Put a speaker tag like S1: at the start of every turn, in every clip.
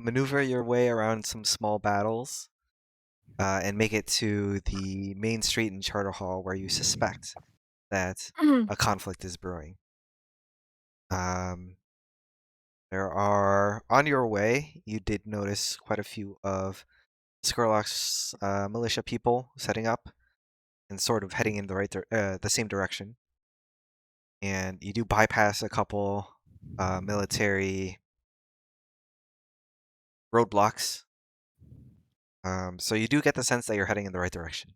S1: maneuver your way around some small battles and make it to the main street in Charter Hall where you suspect that a conflict is brewing. There are, on your way, you did notice quite a few of Scurlock's militia people setting up and sort of heading in the same direction. And you do bypass a couple military roadblocks. So you do get the sense that you're heading in the right direction.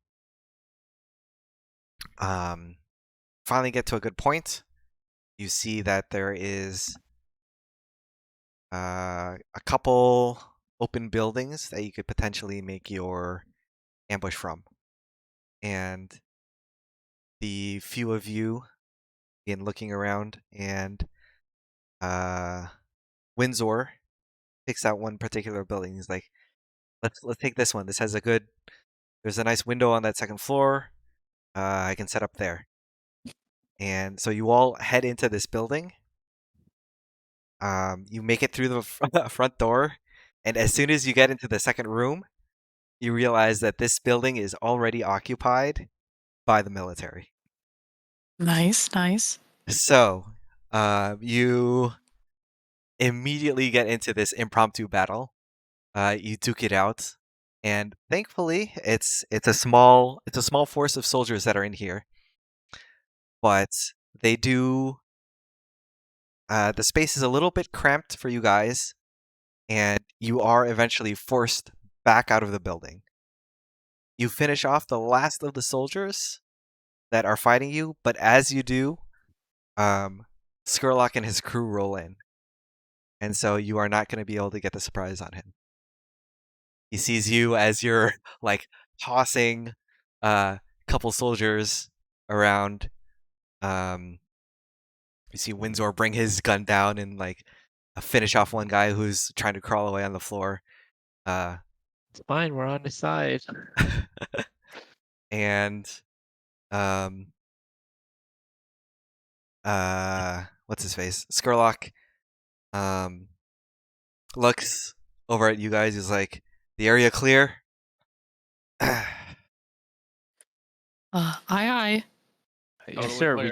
S1: Finally get to a good point. You see that there is a couple open buildings that you could potentially make your ambush from. And the few of you begin looking around, and Windsor picks out one particular building. He's like, let's take this one. This has there's a nice window on that second floor. I can set up there. And so you all head into this building. You make it through the front door, and as soon as you get into the second room, you realize that this building is already occupied by the military.
S2: Nice, nice.
S1: So, you immediately get into this impromptu battle. You duke it out, and thankfully, it's a small force of soldiers that are in here, but they do. The space is a little bit cramped for you guys, and you are eventually forced back out of the building. You finish off the last of the soldiers that are fighting you, but as you do, Scurlock and his crew roll in, and so you are not going to be able to get the surprise on him. He sees you as you're like tossing a couple soldiers around. You see Windsor bring his gun down and like finish off one guy who's trying to crawl away on the floor.
S3: It's fine, we're on his side.
S1: And what's his face? Scurlock looks over at you guys. He's like, "The area clear?"
S2: Aye, aye.
S3: Yes,
S4: Totally
S3: sir.
S4: clear.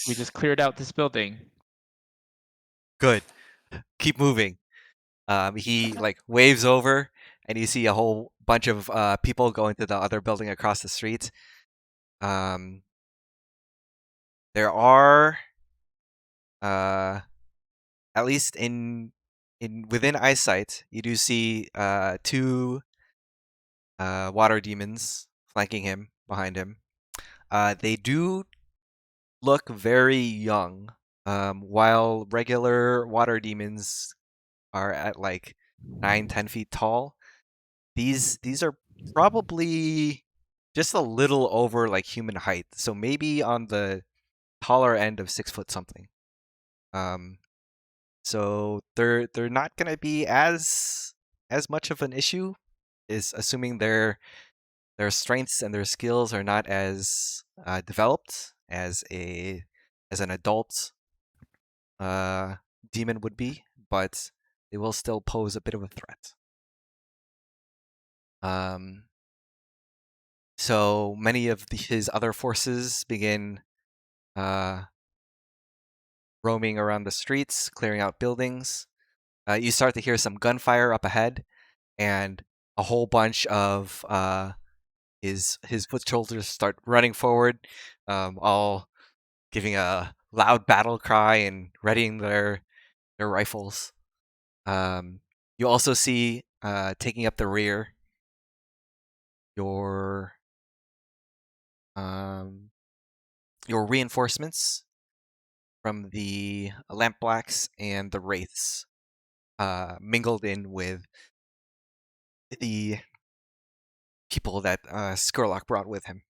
S3: We just cleared out this building.
S1: Good. Keep moving. He like waves over, and you see a whole bunch of people going to the other building across the street. There are at least in within eyesight, you do see two water demons flanking him behind him. They do look very young. While regular water demons are at like 9-10 feet tall, these are probably just a little over like human height, so maybe on the taller end of 6 foot something. So they're not gonna be as much of an issue, is assuming their strengths and their skills are not as developed as an adult demon would be, but they will still pose a bit of a threat. So many of his other forces begin roaming around the streets, clearing out buildings. You start to hear some gunfire up ahead, and a whole bunch of his foot soldiers start running forward, all giving a loud battle cry and readying their rifles. You also see taking up the rear your reinforcements from the Lampblacks and the Wraiths, mingled in with the people that Scurlock brought with him.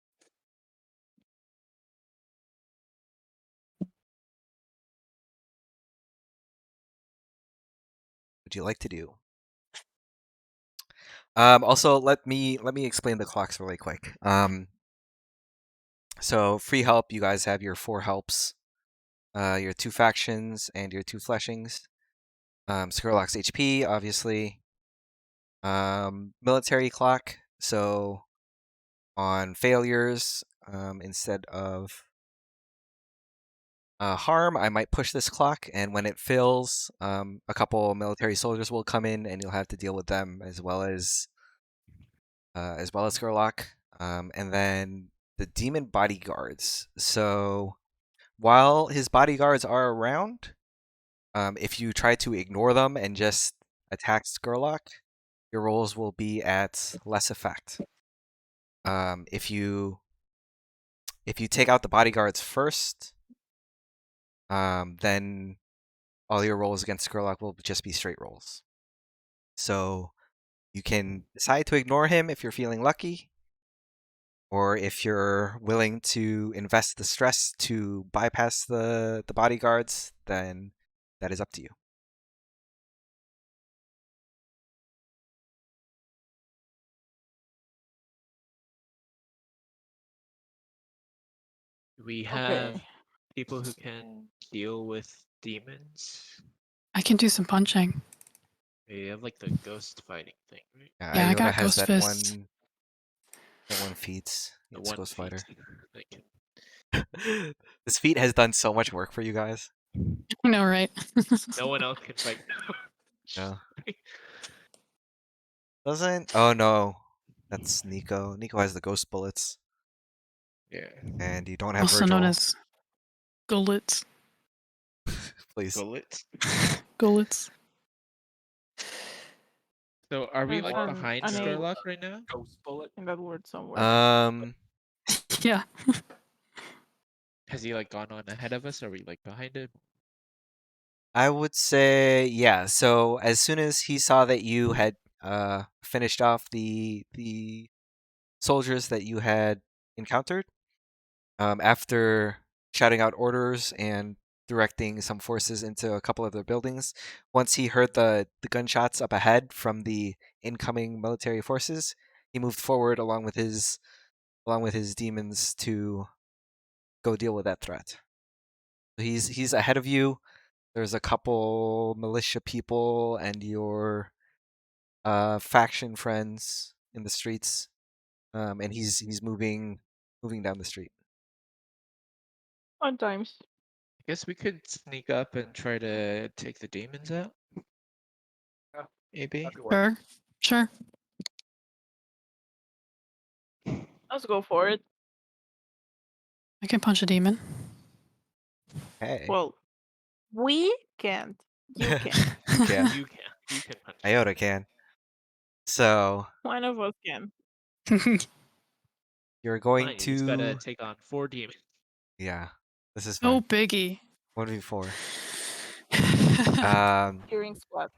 S1: What would you like to do? Also, let me explain the clocks really quick. So free help, you guys have your 4 helps, your 2 factions, and your 2 fleshings. Scurlock's HP, obviously. military clock. So on failures, instead of harm, I might push this clock, and when it fills, a couple military soldiers will come in, and you'll have to deal with them as well as Scurlock. And then the demon bodyguards. So while his bodyguards are around, if you try to ignore them and just attack Scurlock, your rolls will be at less effect. If you take out the bodyguards first, then all your rolls against Scurlock will just be straight rolls. So you can decide to ignore him if you're feeling lucky, or if you're willing to invest the stress to bypass the bodyguards, then that is up to you.
S3: Do we have
S4: Okay.
S3: people who can deal with demons?
S2: I can do some punching.
S3: We have like the ghost fighting thing, right?
S2: Yeah, I
S1: Iona
S2: got
S1: has
S2: ghost fists.
S1: that one feat.
S3: The
S1: It's
S3: one
S1: Ghost
S3: feat
S1: Fighter.
S3: that can...
S1: This feat has done so much work for you guys.
S2: I know, right?
S3: No one else can fight.
S1: No. Doesn't? Oh no. That's Nico. Nico has the ghost bullets,
S3: Yeah.
S1: and you don't have
S2: Also known
S1: Virgil.
S2: as gullets.
S1: Please.
S3: Gullet.
S2: Gullets.
S3: So are we
S4: There's
S3: like behind
S4: an A
S3: Scurlock right now?
S4: ghost bullet in that word somewhere.
S2: Yeah.
S3: Has he like gone on ahead of us? Are we like behind him?
S1: I would say yeah. So as soon as he saw that you had finished off the soldiers that you had encountered, after shouting out orders and directing some forces into a couple of their buildings, once he heard the gunshots up ahead from the incoming military forces, he moved forward along with his demons to go deal with that threat. He's ahead of you. There's a couple militia people and your faction friends in the streets, and he's moving down the street.
S4: Fun times.
S3: I guess we could sneak up and try to take the demons out. Maybe.
S2: Sure. Sure.
S4: Let's go for it.
S2: I can punch a demon.
S1: Hey,
S4: Well, we can't. You can.
S1: yeah,
S3: You can. You can punch.
S1: Iota can. So
S4: One of us can.
S1: you're going
S3: Fine, you just gotta
S1: to
S3: take on 4 demons.
S1: yeah. This is
S2: Oh,
S1: fine.
S2: biggie.
S1: 1v4.
S2: Nope,
S4: Cheering squad.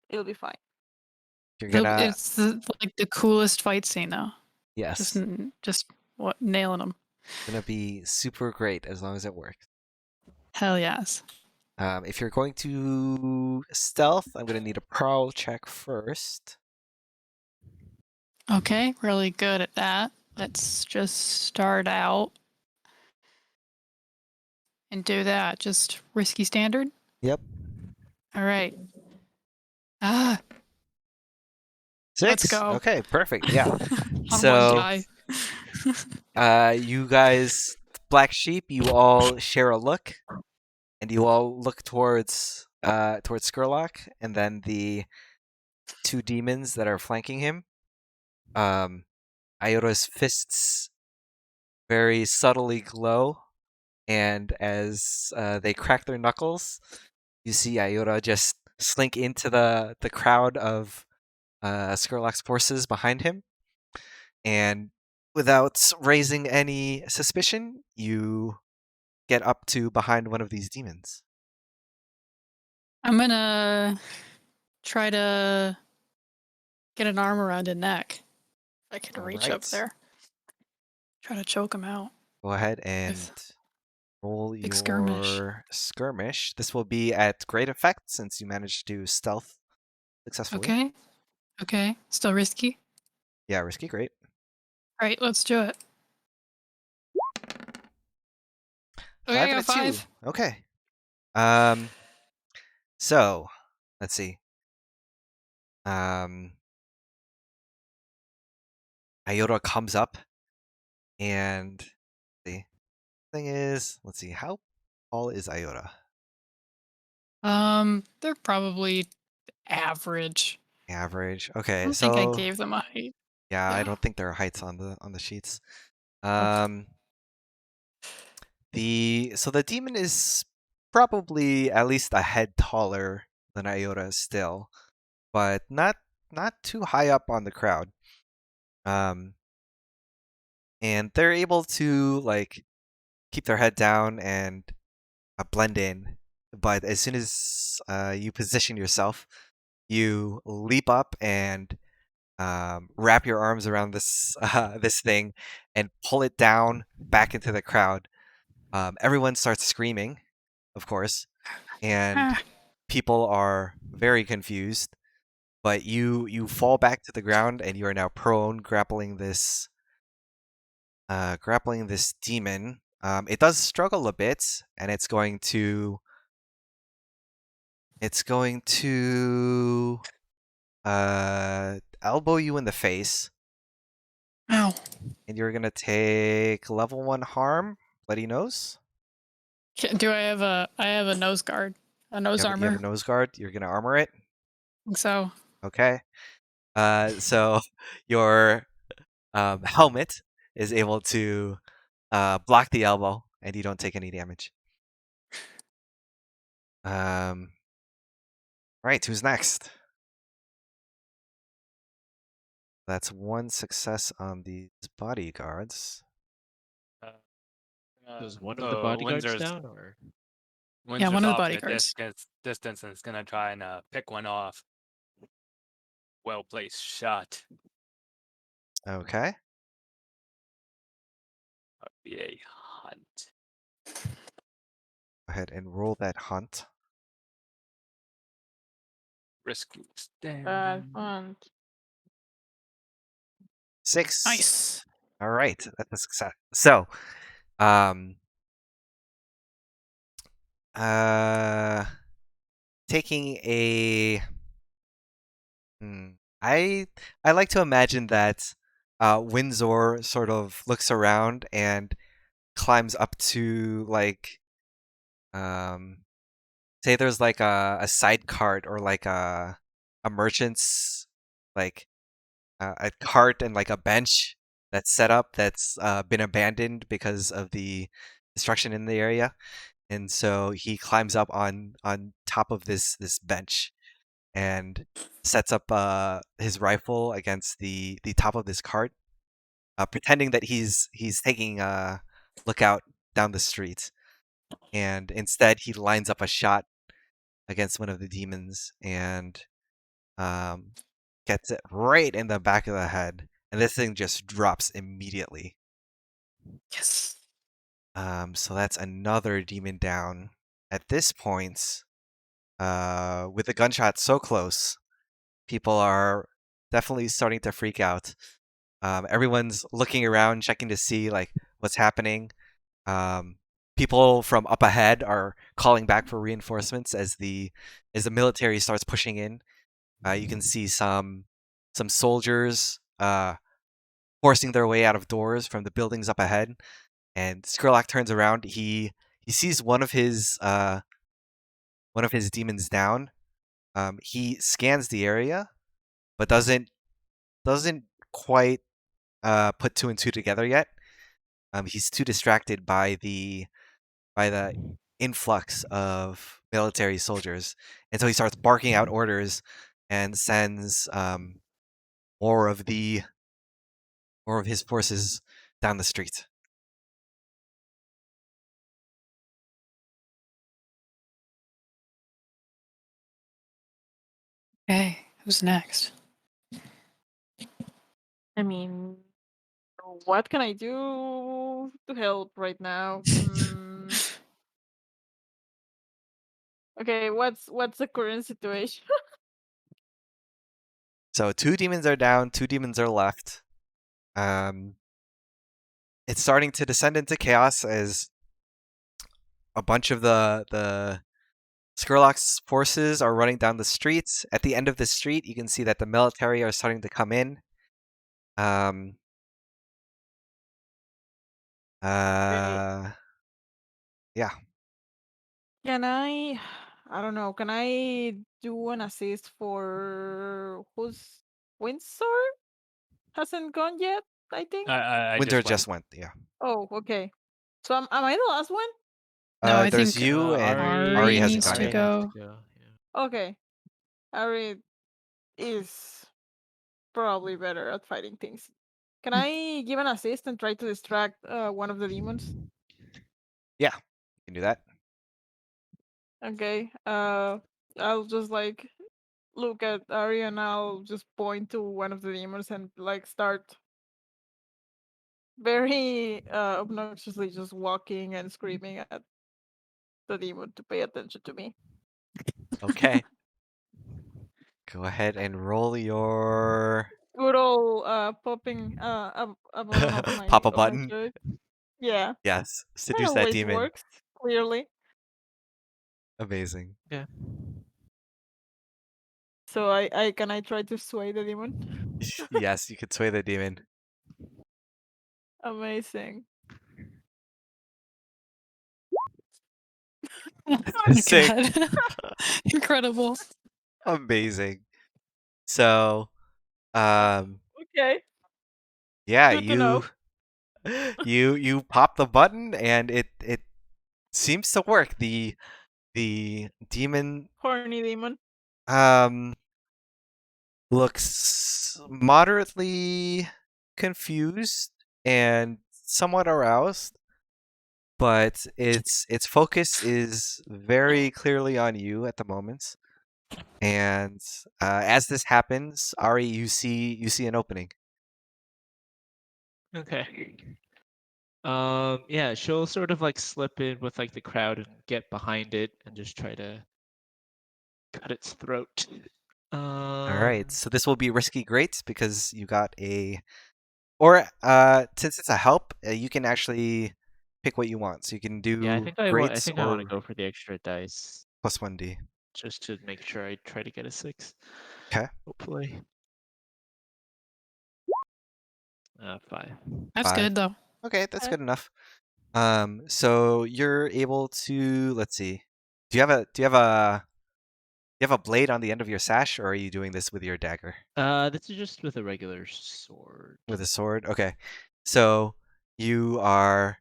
S4: It'll be fine.
S1: You're gonna
S2: it's like the coolest fight scene, though.
S1: yes,
S2: Just what nailing them.
S1: gonna be super great as long as it works.
S2: Hell yes.
S1: If you're going to stealth, I'm gonna need a prowl check first.
S2: Okay, really good at that. Let's just start out and do that. Just risky standard.
S1: Yep.
S2: All right. Ah,
S1: 6.
S2: Let's go.
S1: Okay, perfect. Yeah.
S2: on
S1: So-
S2: one die.
S1: You guys, Black Sheep, you all share a look, and you all look towards Scurlock, and then the 2 demons that are flanking him. Iota's fists very subtly glow, and as they crack their knuckles, you see Iota just slink into the crowd of Scurlock's forces behind him, and without raising any suspicion, you get up to behind one of these demons.
S2: I'm gonna try to get an arm around a neck. If I can reach up
S1: Alright.
S2: there. Try to choke him out.
S1: Go ahead and
S2: With
S1: roll
S2: big
S1: your skirmish. This will be at great effect since you managed to stealth successfully.
S2: Okay. Okay. Still risky.
S1: Yeah, risky, great.
S2: All right, let's do it. Okay,
S1: 5
S2: I
S1: and a
S2: got 5.
S1: 2. Okay. So let's see. Iota comes up, and the thing is, let's see, how tall is Iota?
S2: They're probably average.
S1: Average.
S2: I
S1: Okay,
S2: don't think I
S1: so
S2: gave them a height.
S1: yeah, I
S2: Yeah.
S1: don't think there are heights on the sheets.
S2: Okay.
S1: The demon is probably at least a head taller than Iota still, but not too high up on the crowd. And they're able to like keep their head down and blend in. But as soon as you position yourself, you leap up and wrap your arms around this this thing and pull it down back into the crowd. Everyone starts screaming, of course, and
S2: Ah,
S1: people are very confused. But you fall back to the ground and you are now prone, grappling this demon. It does struggle a bit, and it's going to elbow you in the face,
S2: ow.
S1: and you're gonna take level 1 harm, bloody nose.
S2: Do I have a? I have a nose guard, a nose
S1: You have
S2: armor.
S1: a nose guard. You're gonna armor it.
S2: Think so.
S1: Okay. So your helmet is able to block the elbow, and you don't take any damage. Right. Who's next? That's 1 success on these bodyguards.
S3: Does one of the bodyguards
S5: Windsor's
S3: down, or
S5: Windsor's
S2: one of the
S5: off in a
S2: bodyguards.
S5: distance and is gonna try and pick one off. Well placed shot.
S1: Okay.
S5: Be a hunt.
S1: Go ahead and roll that hunt.
S5: Risky stand.
S4: Fun.
S1: 6.
S2: Nice.
S1: All right, that's a success. So, taking a, I like to imagine that Windsor sort of looks around and climbs up to like, say there's like a side cart or like a merchant's like a cart and like a bench that's set up that's been abandoned because of the destruction in the area, and so he climbs up on top of this bench and sets up his rifle against the top of this cart, pretending that he's taking a lookout down the street, and instead he lines up a shot against one of the demons and gets it right in the back of the head, and this thing just drops immediately.
S2: Yes.
S1: So that's another demon down. At this point, with the gunshot so close, people are definitely starting to freak out. Everyone's looking around, checking to see like what's happening. People from up ahead are calling back for reinforcements as the military starts pushing in. You can see some soldiers forcing their way out of doors from the buildings up ahead. And Scurlock turns around. He sees one of his demons down. He scans the area, but doesn't quite put 2 and 2 together yet. He's too distracted by the influx of military soldiers, and so he starts barking out orders and sends more of his forces down the street.
S2: Okay. Who's next?
S4: I mean, what can I do to help right now? Okay, what's the current situation?
S1: So 2 demons are down, 2 demons are left. It's starting to descend into chaos as a bunch of the Scurlock's forces are running down the streets. At the end of the street, you can see that the military are starting to come in. Yeah.
S4: Can I? I don't know. Can I do an assist for whose Windsor hasn't gone yet? I think.
S5: I
S1: Winter
S5: just went.
S1: just went. Yeah.
S4: Oh, okay. So am I the last one?
S2: No, I
S1: There's
S2: think
S1: you and
S2: Ari
S1: hasn't
S2: needs
S1: gone
S2: to
S1: yet.
S3: has
S2: go.
S3: to go. Yeah.
S4: Okay. Ari is probably better at fighting things. Can I give an assist and try to distract one of the demons?
S1: Yeah, you can do that.
S4: Okay. I'll just like look at Ari and I'll just point to one of the demons and like start very obnoxiously just walking and screaming at the demon to pay attention to me.
S1: Okay. Go ahead and roll your
S4: Good old popping a button
S1: pop a
S4: of my
S1: button.
S4: shirt. Yeah,
S1: Yes,
S4: that
S1: seduce that
S4: always
S1: demon.
S4: works. Clearly.
S1: Amazing.
S3: Yeah.
S4: So I can I try to sway the demon?
S1: Yes, you could sway the demon.
S4: Amazing.
S2: Oh my
S1: Sick.
S2: god. Incredible.
S1: Amazing. So,
S4: Okay,
S1: yeah,
S4: good to know.
S1: you pop the button and it seems to work. The demon
S4: Horny demon.
S1: um looks moderately confused and somewhat aroused, but its focus is very clearly on you at the moment. And as this happens, Ari, you see an opening.
S3: Okay. Yeah, she'll sort of like slip in with like the crowd and get behind it and just try to cut its throat.
S1: All right, so this will be risky great because you got a, or since it's a help, you can actually pick what you want. So you can do
S3: Yeah, I think I
S1: greats
S3: want
S1: or
S3: to go for the extra dice
S1: plus 1d.
S3: just to make sure I try to get a 6.
S1: 'Kay.
S3: Hopefully. 5.
S2: That's
S1: 5.
S2: good though.
S1: Okay, that's
S4: Okay.
S1: good enough. So you're able to, let's see. Do you have a blade on the end of your sash, or are you doing this with your dagger?
S3: This is just with a regular sword.
S1: With a sword? Okay. So you are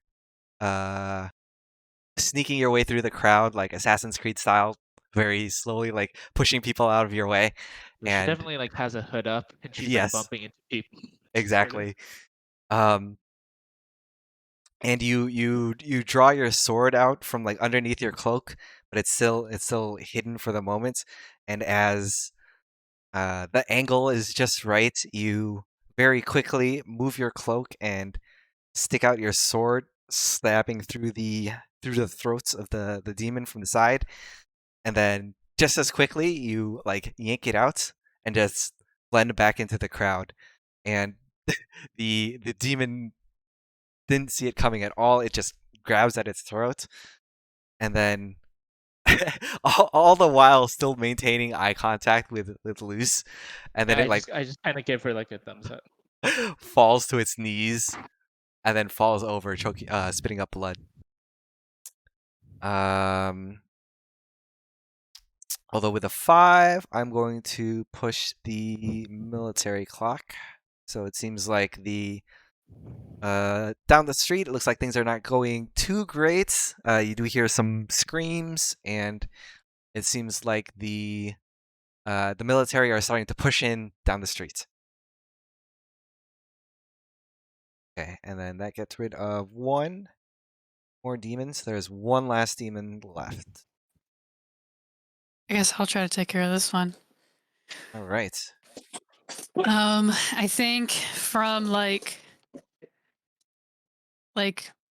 S1: sneaking your way through the crowd like Assassin's Creed style, very slowly, like pushing people out of your way.
S3: She
S1: And
S3: definitely like has a hood up and she's like
S1: yes,
S3: bumping into people. Just sort of-
S1: exactly. And you draw your sword out from like underneath your cloak, but it's still hidden for the moment. And as the angle is just right, you very quickly move your cloak and stick out your sword, stabbing through the throats of the demon from the side. And then just as quickly, you like yank it out and just blend back into the crowd. And the demon didn't see it coming at all. It just grabs at its throat, and then all the while still maintaining eye contact with Luce, and then it like
S3: I just kind of give her like a thumbs up.
S1: falls to its knees, and then falls over, choking, spitting up blood. Although with a 5, I'm going to push the military clock. So it seems like the down the street, it looks like things are not going too great. You do hear some screams, and it seems like the military are starting to push in down the street. Okay, and then that gets rid of 1 more demons. There's 1 last demon left.
S2: I guess I'll try to take care of this one.
S1: All right.
S2: I think from like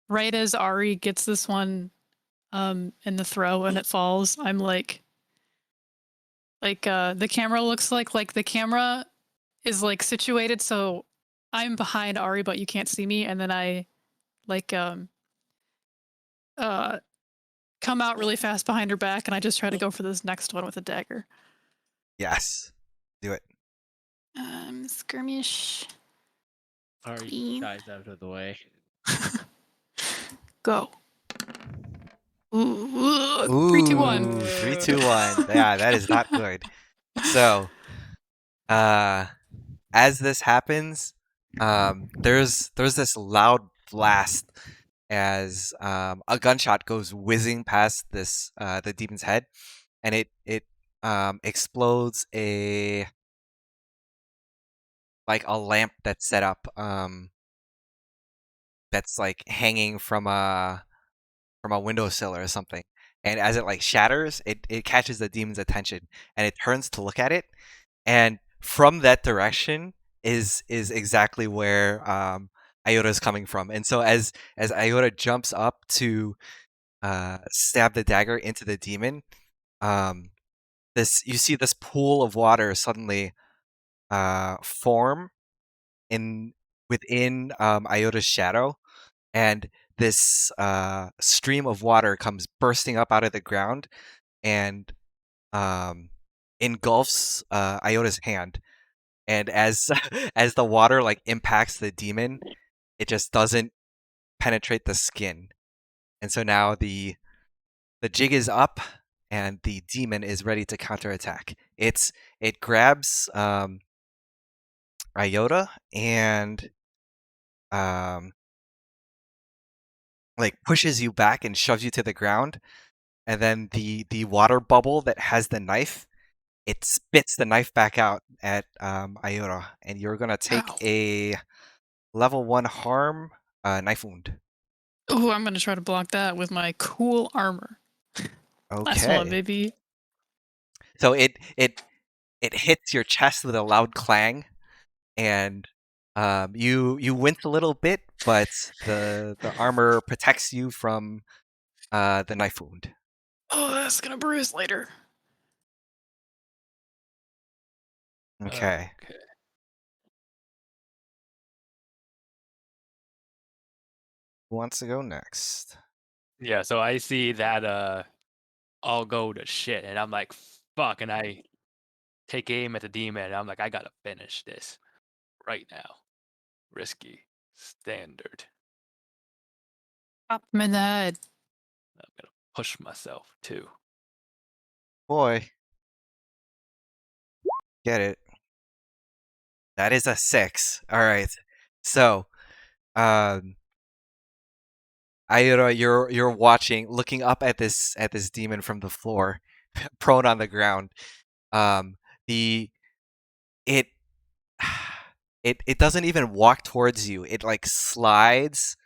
S2: right as Ari gets this one in the throw and it falls, I'm like the camera looks like the camera is like situated so I'm behind Ari but you can't see me, and then I like come out really fast behind her back and I just try to go for this next one with a dagger.
S1: Yes. Do it.
S2: Skirmish.
S3: Ari
S2: Clean.
S3: dies out of the way.
S2: Go. Ooh, 3, 2, 1.
S1: Ooh, 3, 2, 1. Yeah, that is not good. So, as this happens, there's this loud blast as a gunshot goes whizzing past this the demon's head, and it explodes a lamp that's set up that's like hanging from a windowsill or something. And as it like shatters, it catches the demon's attention, and it turns to look at it, and from that direction is exactly where Iota is coming from. And so as Iota jumps up to stab the dagger into the demon, you see this pool of water suddenly form within Iota's shadow, and this stream of water comes bursting up out of the ground and engulfs Iota's hand. And as as the water like impacts the demon, it just doesn't penetrate the skin. And so now the jig is up, and the demon is ready to counterattack. It grabs Iota and like pushes you back and shoves you to the ground, and then the water bubble that has the knife, it spits the knife back out at Iota, and you're gonna take
S2: Ow.
S1: a level 1 harm knife wound.
S2: Ooh, I'm gonna try to block that with my cool armor. Last one,
S1: Okay.
S2: baby.
S1: So it hits your chest with a loud clang, and you wince a little bit, but the armor protects you from the knife wound.
S2: Oh, that's gonna bruise later.
S1: Okay. Who wants to go next?
S5: Yeah, so I see that all go to shit, and I'm like, fuck, and I take aim at the demon, and I'm like, I gotta finish this right now. Risky. Standard.
S2: Pop him in the head.
S5: I'm gonna push myself too.
S1: Boy. Get it. That is a 6. Alright. So, Iota, you're watching, looking up at this demon from the floor, prone on the ground. The it it doesn't even walk towards you. It like slides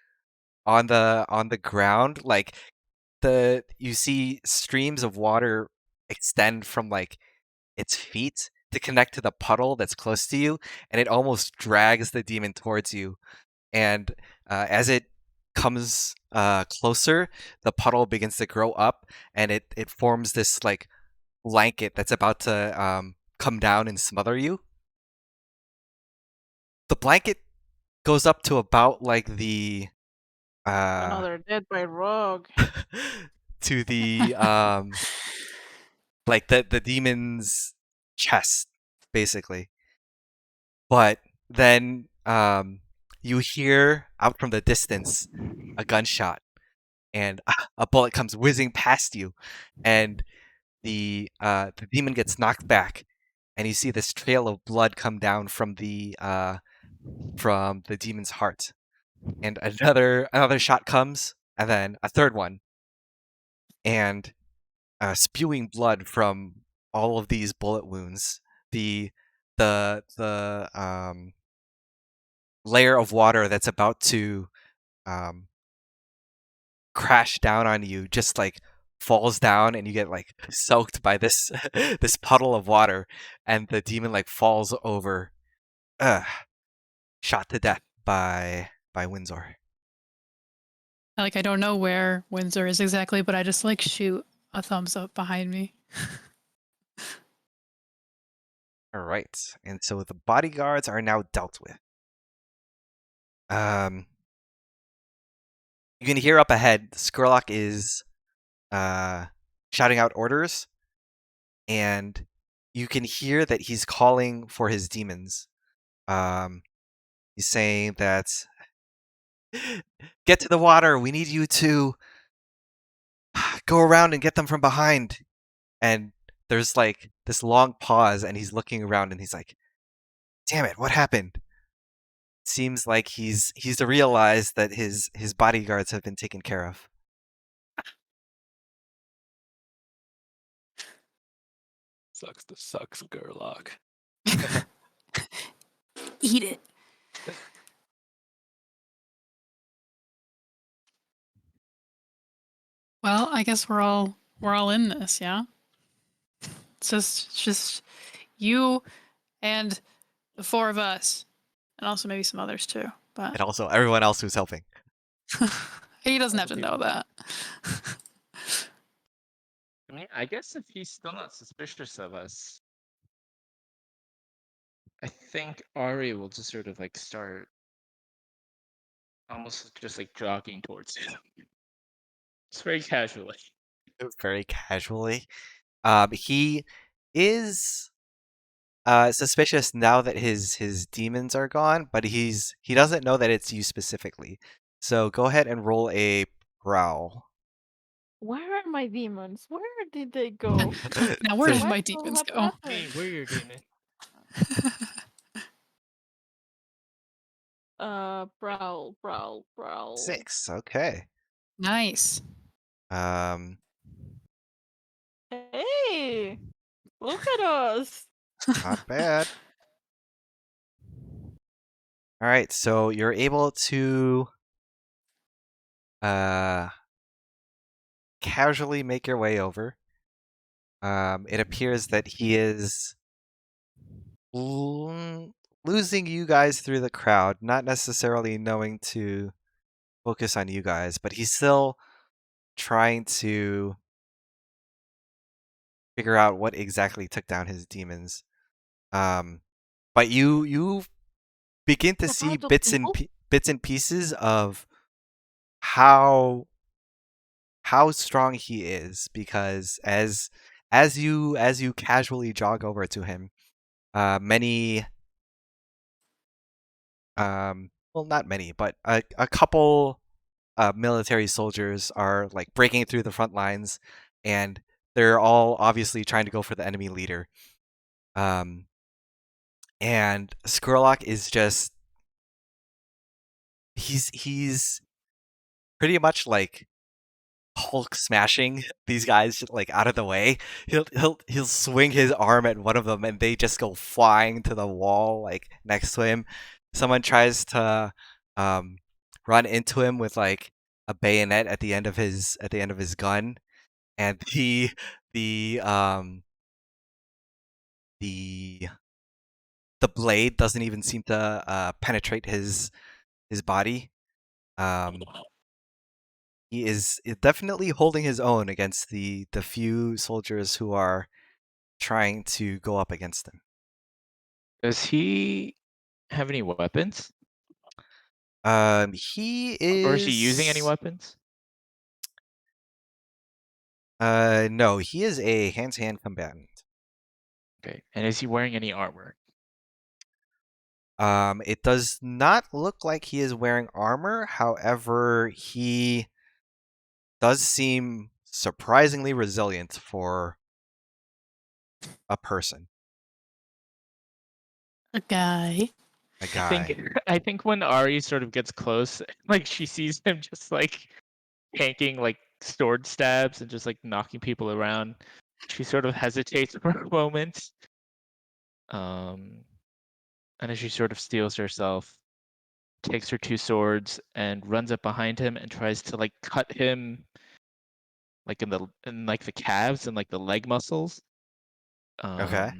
S1: on the ground. Like you see streams of water extend from like its feet to connect to the puddle that's close to you, and it almost drags the demon towards you. And as it comes closer, the puddle begins to grow up, and it forms this like blanket that's about to come down and smother you. The blanket goes up to about like the
S4: Another dead by rogue.
S1: to the like the demon's chest, basically. But then you hear out from the distance a gunshot, and a bullet comes whizzing past you, and the demon gets knocked back, and you see this trail of blood come down from the demon's heart. And another shot comes, and then a third one, and spewing blood from all of these bullet wounds. The layer of water that's about to crash down on you just like falls down, and you get like soaked by this this puddle of water, and the demon like falls over, shot to death by Windsor.
S2: Like, I don't know where Windsor is exactly, but I just like shoot a thumbs up behind me.
S1: All right, and so the bodyguards are now dealt with. You can hear up ahead, Scurlock is shouting out orders, and you can hear that he's calling for his demons. He's saying that Get to the water. We need you to go around and get them from behind. And there's like this long pause, and he's looking around, and he's like, "Damn it, what happened?" Seems like he's to realize that his bodyguards have been taken care of.
S5: Sucks to suck, Scurlock.
S2: Eat it. Well, I guess we're all in this, yeah. It's just you and the four of us, and also maybe some others too. But
S1: And also everyone else who's helping.
S2: he doesn't
S3: All
S2: have
S3: the
S2: to know
S3: people.
S2: that.
S3: I mean, I guess if he's still not suspicious of us, I think Ari will just sort of like start almost just like jogging towards him. Just very casually.
S1: Very casually. He is suspicious now that his demons are gone, but he doesn't know that it's you specifically. So go ahead and roll a prowl.
S4: Where are my demons? Where did they go?
S2: Now, where
S1: So
S2: did my
S4: What?
S2: demons
S4: What
S2: go?
S3: Hey,
S4: happened?
S3: where you're demon?
S4: Prowl.
S1: 6. Okay.
S2: Nice.
S1: Um,
S4: Hey, look at us.
S1: not bad. All right, so you're able to casually make your way over. It appears that he is losing you guys through the crowd, not necessarily knowing to focus on you guys, but he's still trying to figure out what exactly took down his demons. But you begin to
S4: So
S1: see
S4: how do
S1: bits and pieces of how strong he is, because as you casually jog over to him, many well, not many, but a couple military soldiers are like breaking through the front lines, and they're all obviously trying to go for the enemy leader. And Scurlock is just he's pretty much like Hulk smashing these guys like out of the way. He'll swing his arm at one of them, and they just go flying to the wall like next to him. Someone tries to run into him with like a bayonet at the end of his gun, and the um the blade doesn't even seem to penetrate his body. Um, he is definitely holding his own against the few soldiers who are trying to go up against him.
S3: Does he have any weapons?
S1: He
S3: Or is he using any
S1: is
S3: weapons?
S1: no, he is a hand-to-hand combatant.
S3: Okay. And is he wearing any armor?
S1: It does not look like he is wearing armor. However, he does seem surprisingly resilient for a person,
S2: A guy.
S1: a
S3: I
S1: guy.
S3: think I think when Ari sort of gets close, like she sees him just like tanking like sword stabs and just like knocking people around, she sort of hesitates for a moment. And as she sort of steels herself, takes her two swords and runs up behind him and tries to like cut him like in like the calves and like the leg muscles.
S1: Okay.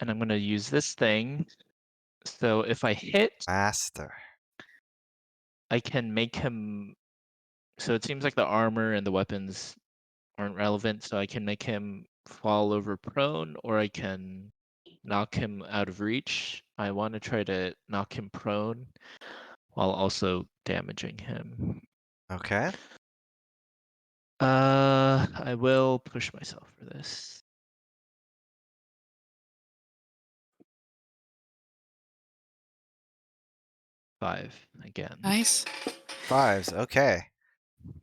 S3: And I'm gonna use this thing. So if I hit,
S1: Master.
S3: I can make him. So it seems like the armor and the weapons aren't relevant. So I can make him fall over prone, or I can knock him out of reach. I want to try to knock him prone while also damaging him.
S1: Okay.
S3: I will push myself for this. 5 again.
S2: Nice.
S1: 5s. Okay.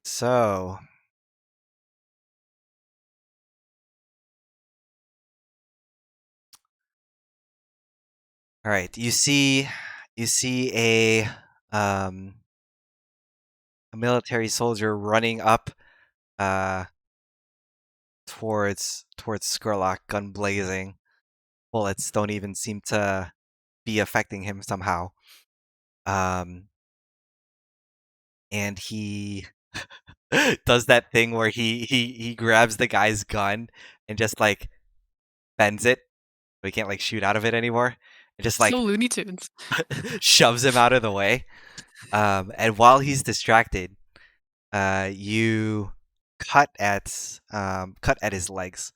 S1: So all right, you see a military soldier running up towards Scurlock, gun blazing. Bullets don't even seem to be affecting him somehow. And he does that thing where he grabs the guy's gun and just like bends it, so he can't like shoot out of it anymore. And just like
S2: So Looney Tunes.
S1: shoves him out of the way. And while he's distracted, you cut at his legs.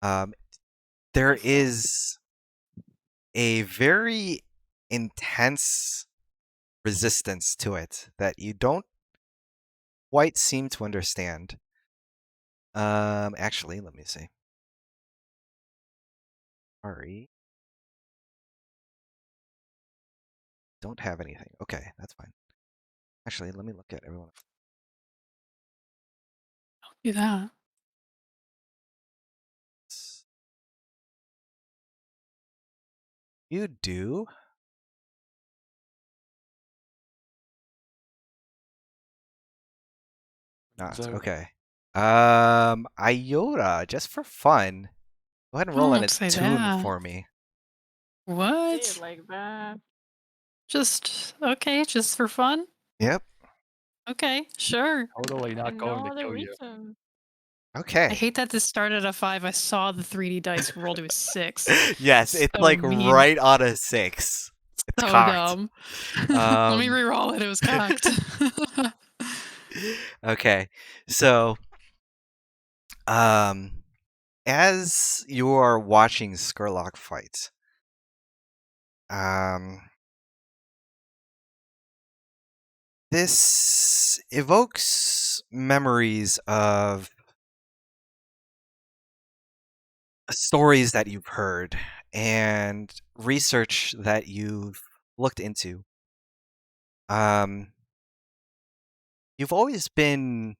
S1: There is a very intense resistance to it that you don't quite seem to understand. Actually, let me see. Sorry. Don't have anything. Okay, that's fine. Actually, let me look at everyone.
S2: Do that.
S1: Else. You do. Not
S5: So-
S1: okay. Iota, just for fun, go ahead and roll an
S2: Don't say
S1: attune
S2: that.
S1: for me.
S4: Say
S2: What?
S4: it like that.
S2: Just okay, just for fun?
S1: Yep.
S2: Okay, sure.
S5: Totally not
S4: And
S5: going
S4: no
S5: to
S4: other
S5: kill you.
S4: reason.
S1: Okay.
S2: I hate that this started at a 5. I saw the 3D dice roll to a 6.
S1: Yes, it's
S2: So
S1: like
S2: mean.
S1: right on a 6. It's
S2: So
S1: cocked.
S2: dumb. Let me
S1: Um,
S2: re-roll it. It was cocked.
S1: Okay, so as you are watching Scurlock fight, this evokes memories of stories that you've heard and research that you've looked into. You've always been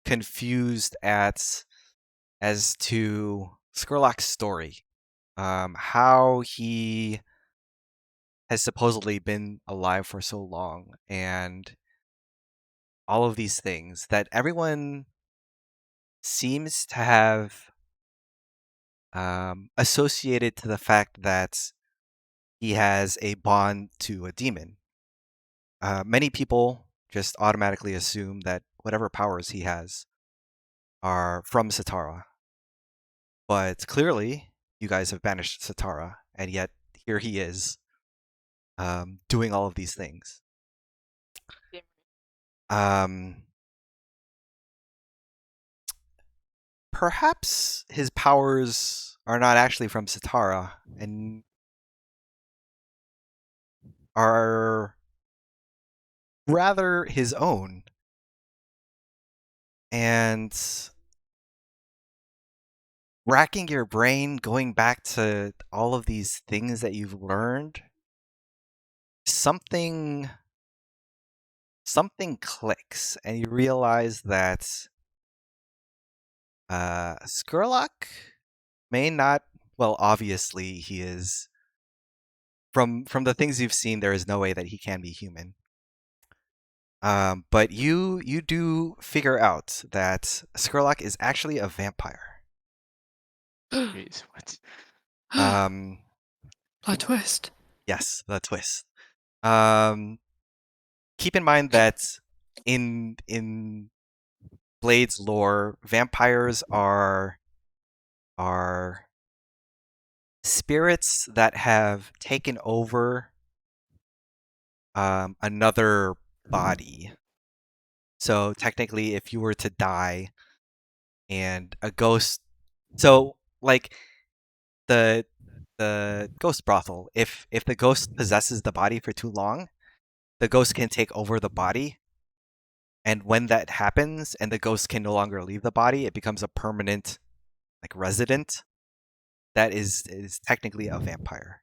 S1: confused as to Scurlock's story, how he has supposedly been alive for so long, and all of these things that everyone seems to have associated to the fact that he has a bond to a demon. Many people just automatically assume that whatever powers he has are from Satara. But clearly, you guys have banished Satara, and yet here he is doing all of these things. Perhaps his powers are not actually from Satara and are rather his own. And racking your brain, going back to all of these things that you've learned, something clicks, and you realize that Scurlock may not. Well, obviously he is. From the things you've seen, there is no way that he can be human. But you do figure out that Scurlock is actually a vampire.
S3: Jeez, what?
S2: Plot twist.
S1: Yes, the twist. Keep in mind that in Blade's lore, vampires are spirits that have taken over another body. So technically, if you were to die and a ghost, so like the ghost brothel, if the ghost possesses the body for too long, the ghost can take over the body. And when that happens and the ghost can no longer leave the body, it becomes a permanent like resident. That is technically a vampire.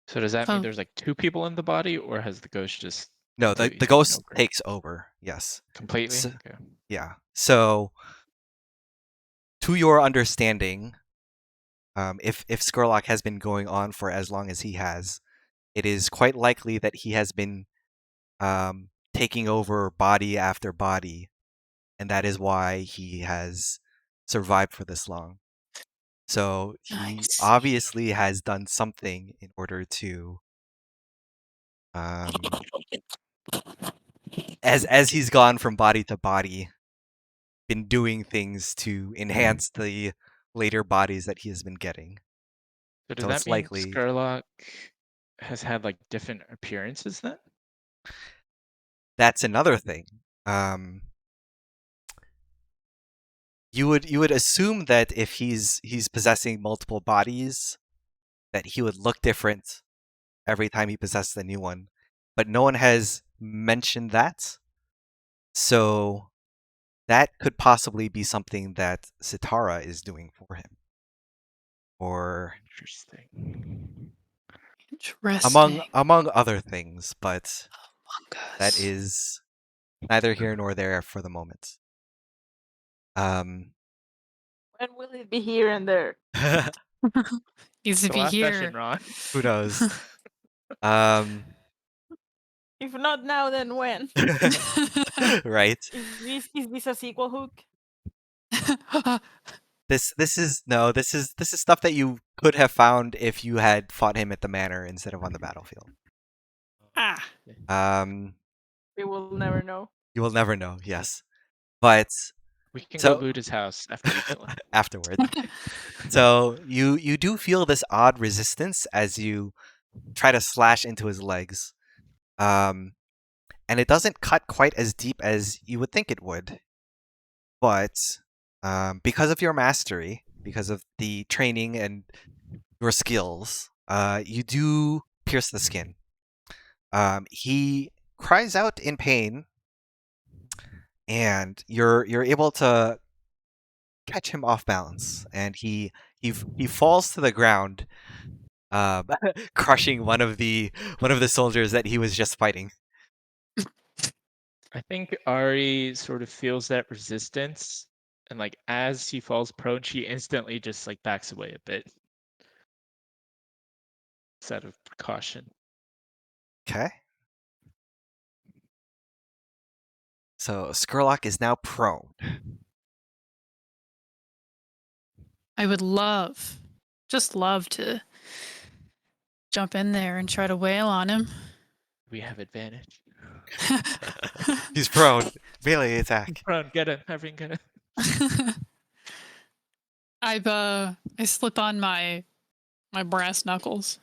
S3: So does that mean
S2: Oh.
S3: there's like 2 people in the body, or has the ghost just
S1: No, the
S3: completely taken
S1: ghost
S3: over?
S1: takes over. Yes.
S3: Completely?
S1: So,
S3: Okay.
S1: yeah. So, to your understanding, if Scurlock has been going on for as long as he has, it is quite likely that he has been taking over body after body, and that is why he has survived for this long. So
S2: I
S1: he
S2: see.
S1: obviously has done something in order to, as he's gone from body to body, been doing things to enhance the later bodies that he has been getting.
S3: So does
S1: So
S3: that
S1: it's
S3: mean
S1: likely
S3: Scurlock has had like different appearances then?
S1: that's another thing. You would assume that if he's possessing multiple bodies, that he would look different every time he possesses a new one, but no one has mentioned that. So that could possibly be something that Sitara is doing for him, or
S3: Interesting.
S2: Interesting.
S1: among other things. But
S2: Among
S1: that
S2: Us.
S1: is neither here nor there for the moment.
S4: When will it be here and there?
S2: Needs to
S3: The
S2: be
S3: last session,
S2: here.
S3: Ron.
S1: Who knows? Um,
S4: If not now, then when?
S1: right.
S4: Is this a sequel hook?
S1: This is stuff that you could have found if you had fought him at the manor instead of on the battlefield.
S2: Ah.
S4: We will never know.
S1: You will never know. Yes, but
S3: We can go
S1: so
S3: loot his house after we kill him.
S1: afterwards. So you do feel this odd resistance as you try to slash into his legs, and it doesn't cut quite as deep as you would think it would. But because of your mastery, because of the training and your skills, you do pierce the skin. He cries out in pain, and you're able to catch him off balance, and he falls to the ground, um, crushing one of the soldiers that he was just fighting.
S3: I think Ari sort of feels that resistance, and like as he falls prone, she instantly just like backs away a bit. It's out of precaution.
S1: Okay. So Scurlock is now prone.
S2: I would just love to jump in there and try to wail on him.
S3: We have advantage.
S1: He's prone. Melee attack.
S3: Run, get him. Everyone get him.
S2: I slip on my brass knuckles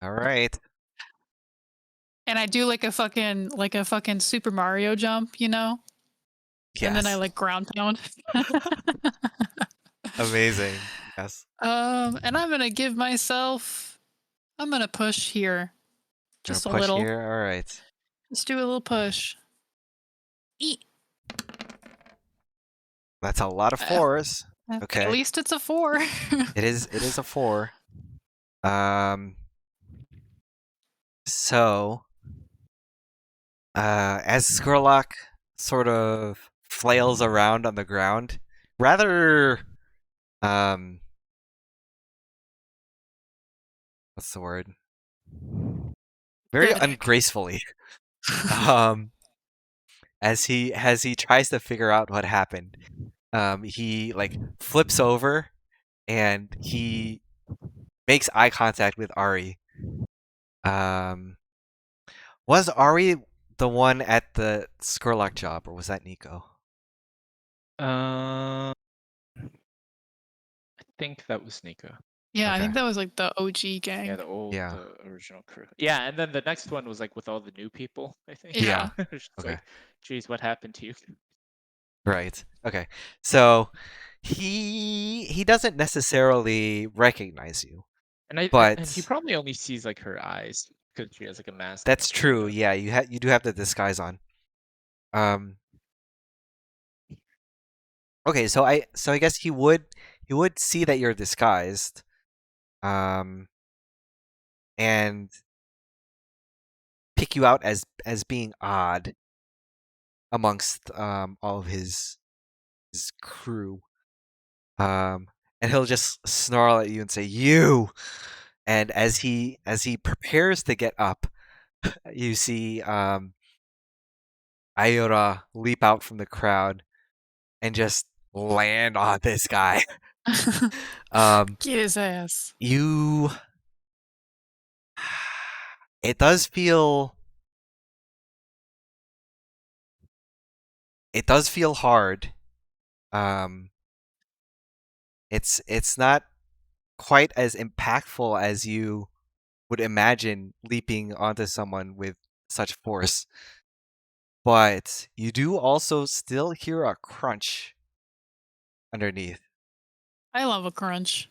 S1: All right.
S2: and I do like a fucking Super Mario jump, you know?
S1: Yes.
S2: And then I like ground pound.
S1: Amazing. Yes.
S2: And I'm gonna push here. Just a
S1: Gonna push
S2: little.
S1: here. All right.
S2: Let's do a little push. Eat.
S1: That's a lot of fours. Okay.
S2: At least it's a 4.
S1: It is a 4. So as Scurlock sort of flails around on the ground, rather what's the word? Very
S2: Pathetic.
S1: ungracefully. As he tries to figure out what happened. He like flips over and he makes eye contact with Ari. Was Ari the one at the Scurlock job, or was that Nico?
S3: I think that was Nico.
S2: Yeah, I
S1: Okay.
S2: think that was like the OG gang.
S3: Yeah,
S1: Yeah.
S3: the original crew. Yeah, and then the next one was like with all the new people, I think.
S2: Yeah.
S3: It's just
S1: Okay.
S3: like, geez, what happened to you?
S1: Right. Okay. So he doesn't necessarily recognize you.
S3: And he
S1: But
S3: probably only sees like her eyes because she has like a mask.
S1: that's
S3: and everything,
S1: true.
S3: but-
S1: Yeah, you do have the disguise on. Okay, so I guess he would see that you're disguised. And and pick you out as being odd amongst all of his crew. And he'll just snarl at you and say, "You!" And as he prepares to get up, you see Ayora leap out from the crowd and just land on this guy.
S2: Get his ass.
S1: You. It does feel. It does feel hard. It's not quite as impactful as you would imagine leaping onto someone with such force. But you do also still hear a crunch underneath.
S2: I love a crunch.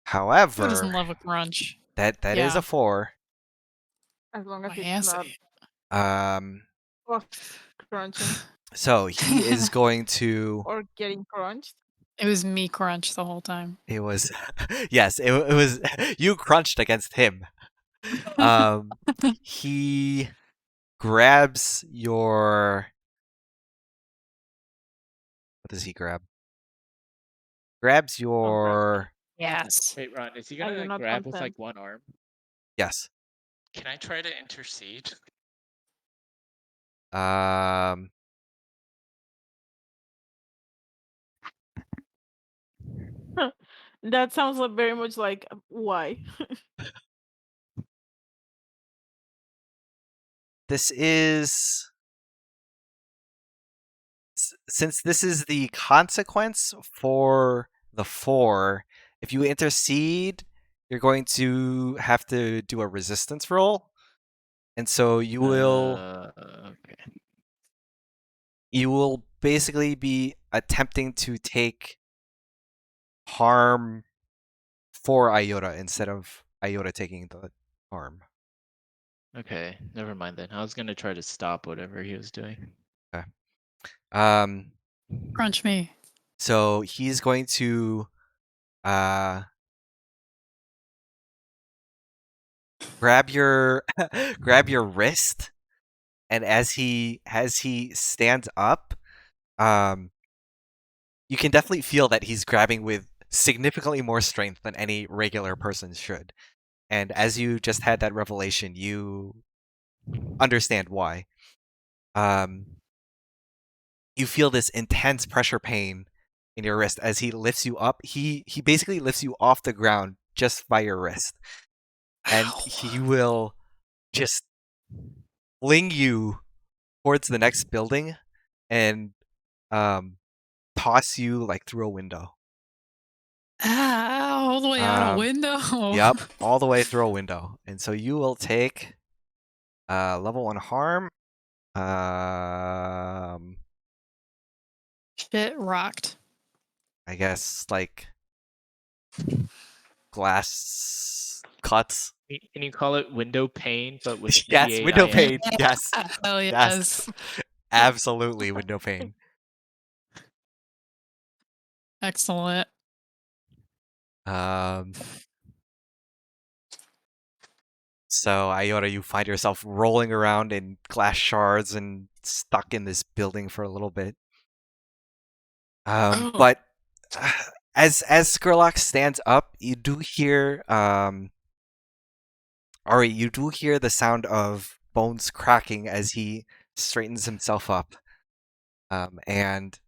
S2: Who
S1: However,
S2: doesn't love a crunch?
S1: that is
S2: Yeah.
S1: a 4.
S4: As long as
S2: My
S4: it's
S2: fancy.
S4: not crunching
S1: So he is going to.
S4: or getting crunched.
S2: It was me crunch the whole time.
S1: It was yes. It was you crunched against him. He grabs your. What does he grab? Grabs your.
S2: Yes.
S3: Wait, Ron, is he
S4: Are you
S3: gonna
S4: not
S3: grab with
S4: content?
S3: like one arm?
S1: Yes.
S3: Can I try to intercede?
S4: That sounds very much like why.
S1: This is. Since this is the consequence for the 4, if you intercede, you're going to have to do a resistance roll. And so you will
S3: Okay.
S1: you will basically be attempting to take harm for Iota instead of Iota taking the harm.
S3: Okay, never mind then. I was gonna try to stop whatever he was doing.
S1: Um
S2: Crunch me.
S1: so he's going to grab your grab your wrist, and as he stands up, you can definitely feel that he's grabbing with significantly more strength than any regular person should. And as you just had that revelation, you understand why. You feel this intense pressure pain in your wrist as he lifts you up. He basically lifts you off the ground just by your wrist, and
S2: Ow.
S1: he will just fling you towards the next building and toss you like through a window.
S2: Ow, all the way out a window.
S1: Yep, all the way through a window. And so you will take level 1 harm.
S2: Shit rocked.
S1: I guess like glass cuts.
S3: Can you call it window pane, but with
S1: Yes, window pane. Yes.
S2: Hell
S1: Yes.
S2: yes.
S1: Absolutely window pane.
S2: Excellent.
S1: So Iota, you find yourself rolling around in glass shards and stuck in this building for a little bit. But as Scurlock stands up, you do hear Ari, you do hear the sound of bones cracking as he straightens himself up. And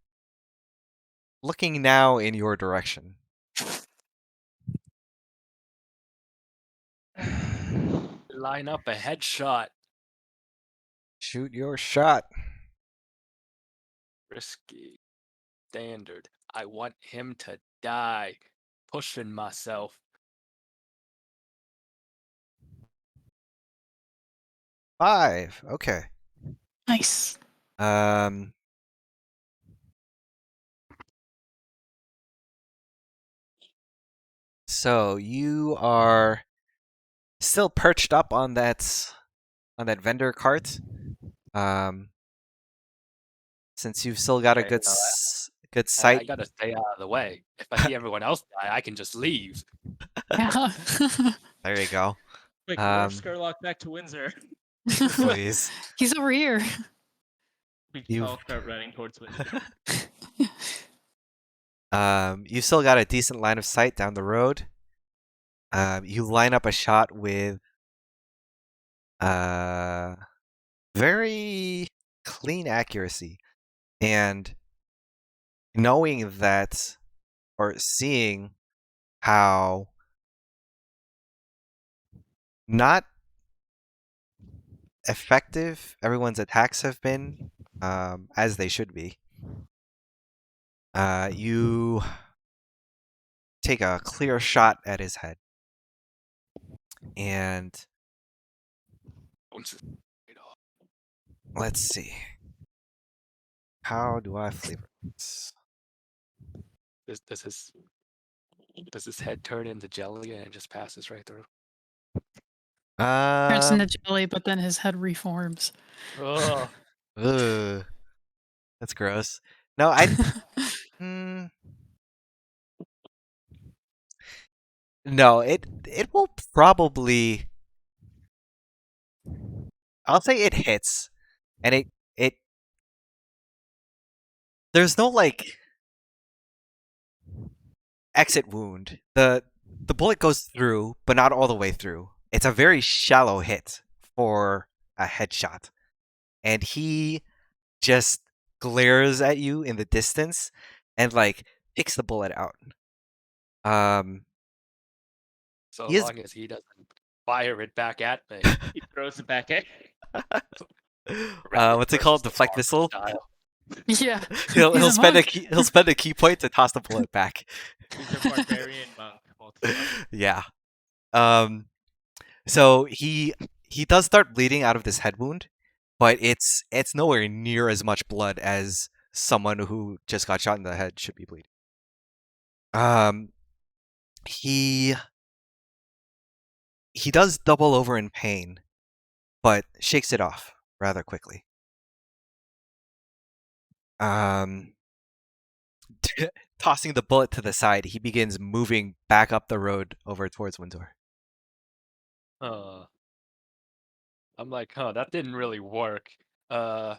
S1: looking now in your direction.
S5: Line up a headshot.
S1: Shoot your shot.
S5: Risky. Standard. I want him to die. Pushing myself.
S1: 5. Okay.
S2: Nice.
S1: So you are still perched up on that vendor cart. Since you've still got a
S5: Okay,
S1: good
S5: no,
S1: good
S5: I
S1: sight.
S5: gotta stay out of the way. If I see everyone else die, I can just leave.
S2: Yeah.
S1: There you go.
S3: Quick,
S1: Um,
S3: morph Scurlock back to Windsor.
S1: please.
S2: He's over here.
S3: We
S1: You've-
S3: all start running towards Windsor.
S1: You still got a decent line of sight down the road. You line up a shot with very clean accuracy, and knowing that, or seeing how not effective everyone's attacks have been, as they should be. You take a clear shot at his head, and let's see. How do I flavor this?
S5: Does his head turn into jelly and it just passes right through?
S2: Turns
S1: Um,
S2: into jelly, but then his head reforms.
S5: Oh,
S1: ugh, that's gross. No, I. No, it will probably. I'll say it hits, and it. There's no like exit wound. The bullet goes through, but not all the way through. It's a very shallow hit for a headshot, and he just glares at you in the distance and like picks the bullet out.
S5: so
S1: He is-
S5: long as he doesn't fire it back at me.
S3: He throws it back at
S1: what's it called? Deflect missile.
S5: Style.
S2: Yeah.
S1: He'll
S2: He's a
S1: spend
S2: monk.
S1: he'll spend a key point to toss the bullet back.
S3: He's a barbarian monk.
S1: Yeah. So he does start bleeding out of this head wound, but it's nowhere near as much blood as someone who just got shot in the head should be bleeding. He does double over in pain, but shakes it off rather quickly. Tossing the bullet to the side, he begins moving back up the road over towards Windsor.
S5: I'm like, that didn't really work. I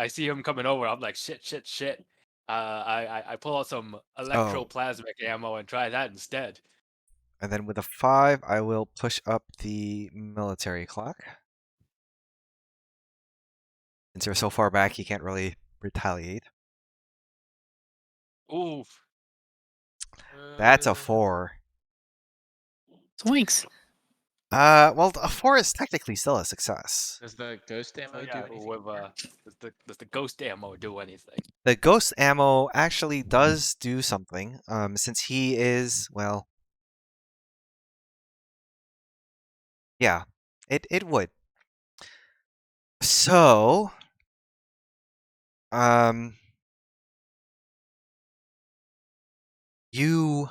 S5: see him coming over. I'm like, shit. I pull out some electroplasmic ammo and try that instead.
S1: And then with a 5, I will push up the military clock. Since you're so far back, he can't really retaliate.
S5: Oof.
S1: That's a 4.
S2: Swinks.
S1: Well, a 4 is technically still a success.
S3: Does the ghost ammo do
S5: Yeah,
S3: anything?
S5: does the ghost ammo do anything?
S1: The ghost ammo actually does do something, since he is, well... Yeah, it would. So... You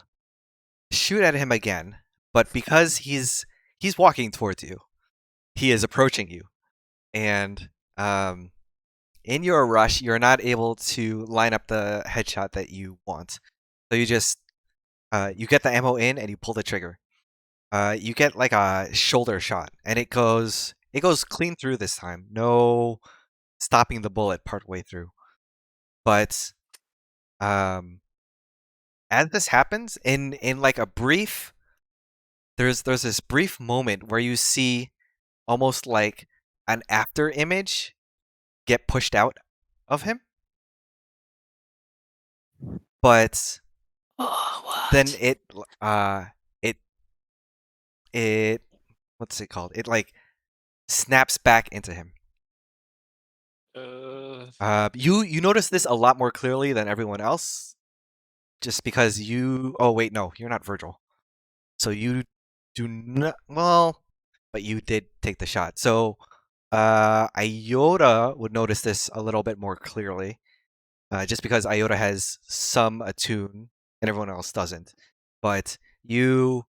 S1: shoot at him again, but because he's walking towards you, he is approaching you, and in your rush, you're not able to line up the headshot that you want. So you just you get the ammo in and you pull the trigger. You get like a shoulder shot, and it goes clean through this time. No stopping the bullet partway through. But as this happens, in like a brief, there's this brief moment where you see almost like an after image get pushed out of him. But
S2: Oh, what?
S1: then it what's it called? It like snaps back into him. You notice this a lot more clearly than everyone else, just because you. Oh wait, no, you're not Virgil, so you do not. Well, but you did take the shot. So, Iota would notice this a little bit more clearly, just because Iota has some attune and everyone else doesn't. But you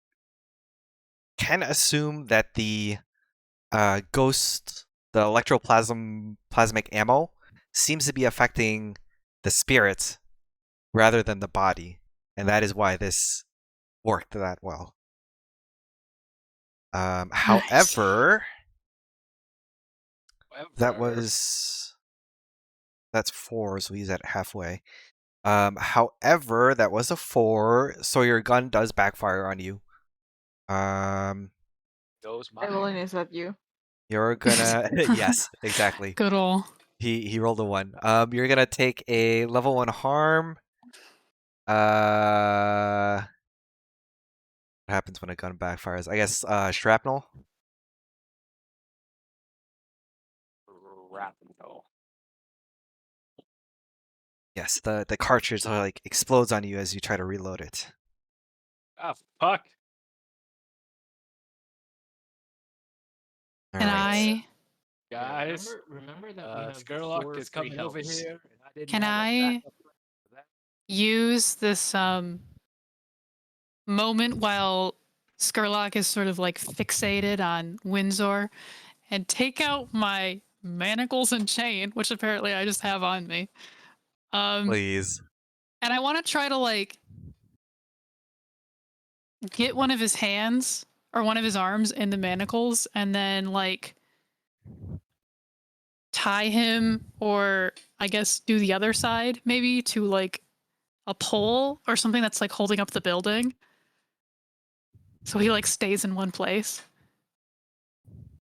S1: can assume that the ghost, the electroplasmic ammo, seems to be affecting the spirit rather than the body, and that is why this worked that well. However, that
S5: However,
S1: was that's 4, so he's at halfway. However, that was a 4, so your gun does backfire on you.
S5: goes my
S4: Evelyn, is that you?
S1: You're gonna yes, exactly.
S2: Good ol'.
S1: He rolled a 1. You're gonna take a level 1 harm. What happens when a gun backfires? I guess shrapnel.
S5: shrapnel.
S1: Yes, the cartridge like explodes on you as you try to reload it.
S5: Ah, fuck.
S1: All
S2: Can
S1: right.
S2: I
S5: Guys,
S3: remember that we have
S5: Scurlock
S3: 4
S5: is
S3: free
S5: coming over
S3: helps.
S5: here, and I didn't
S2: Can
S5: have a
S2: I
S5: backup plan for that.
S2: use this moment while Scurlock is sort of like fixated on Windsor and take out my manacles and chain, which apparently I just have on me.
S1: Please.
S2: And I want to try to like get one of his hands or one of his arms in the manacles and then like tie him, or I guess do the other side maybe to like a pole or something that's like holding up the building. So he like stays in one place.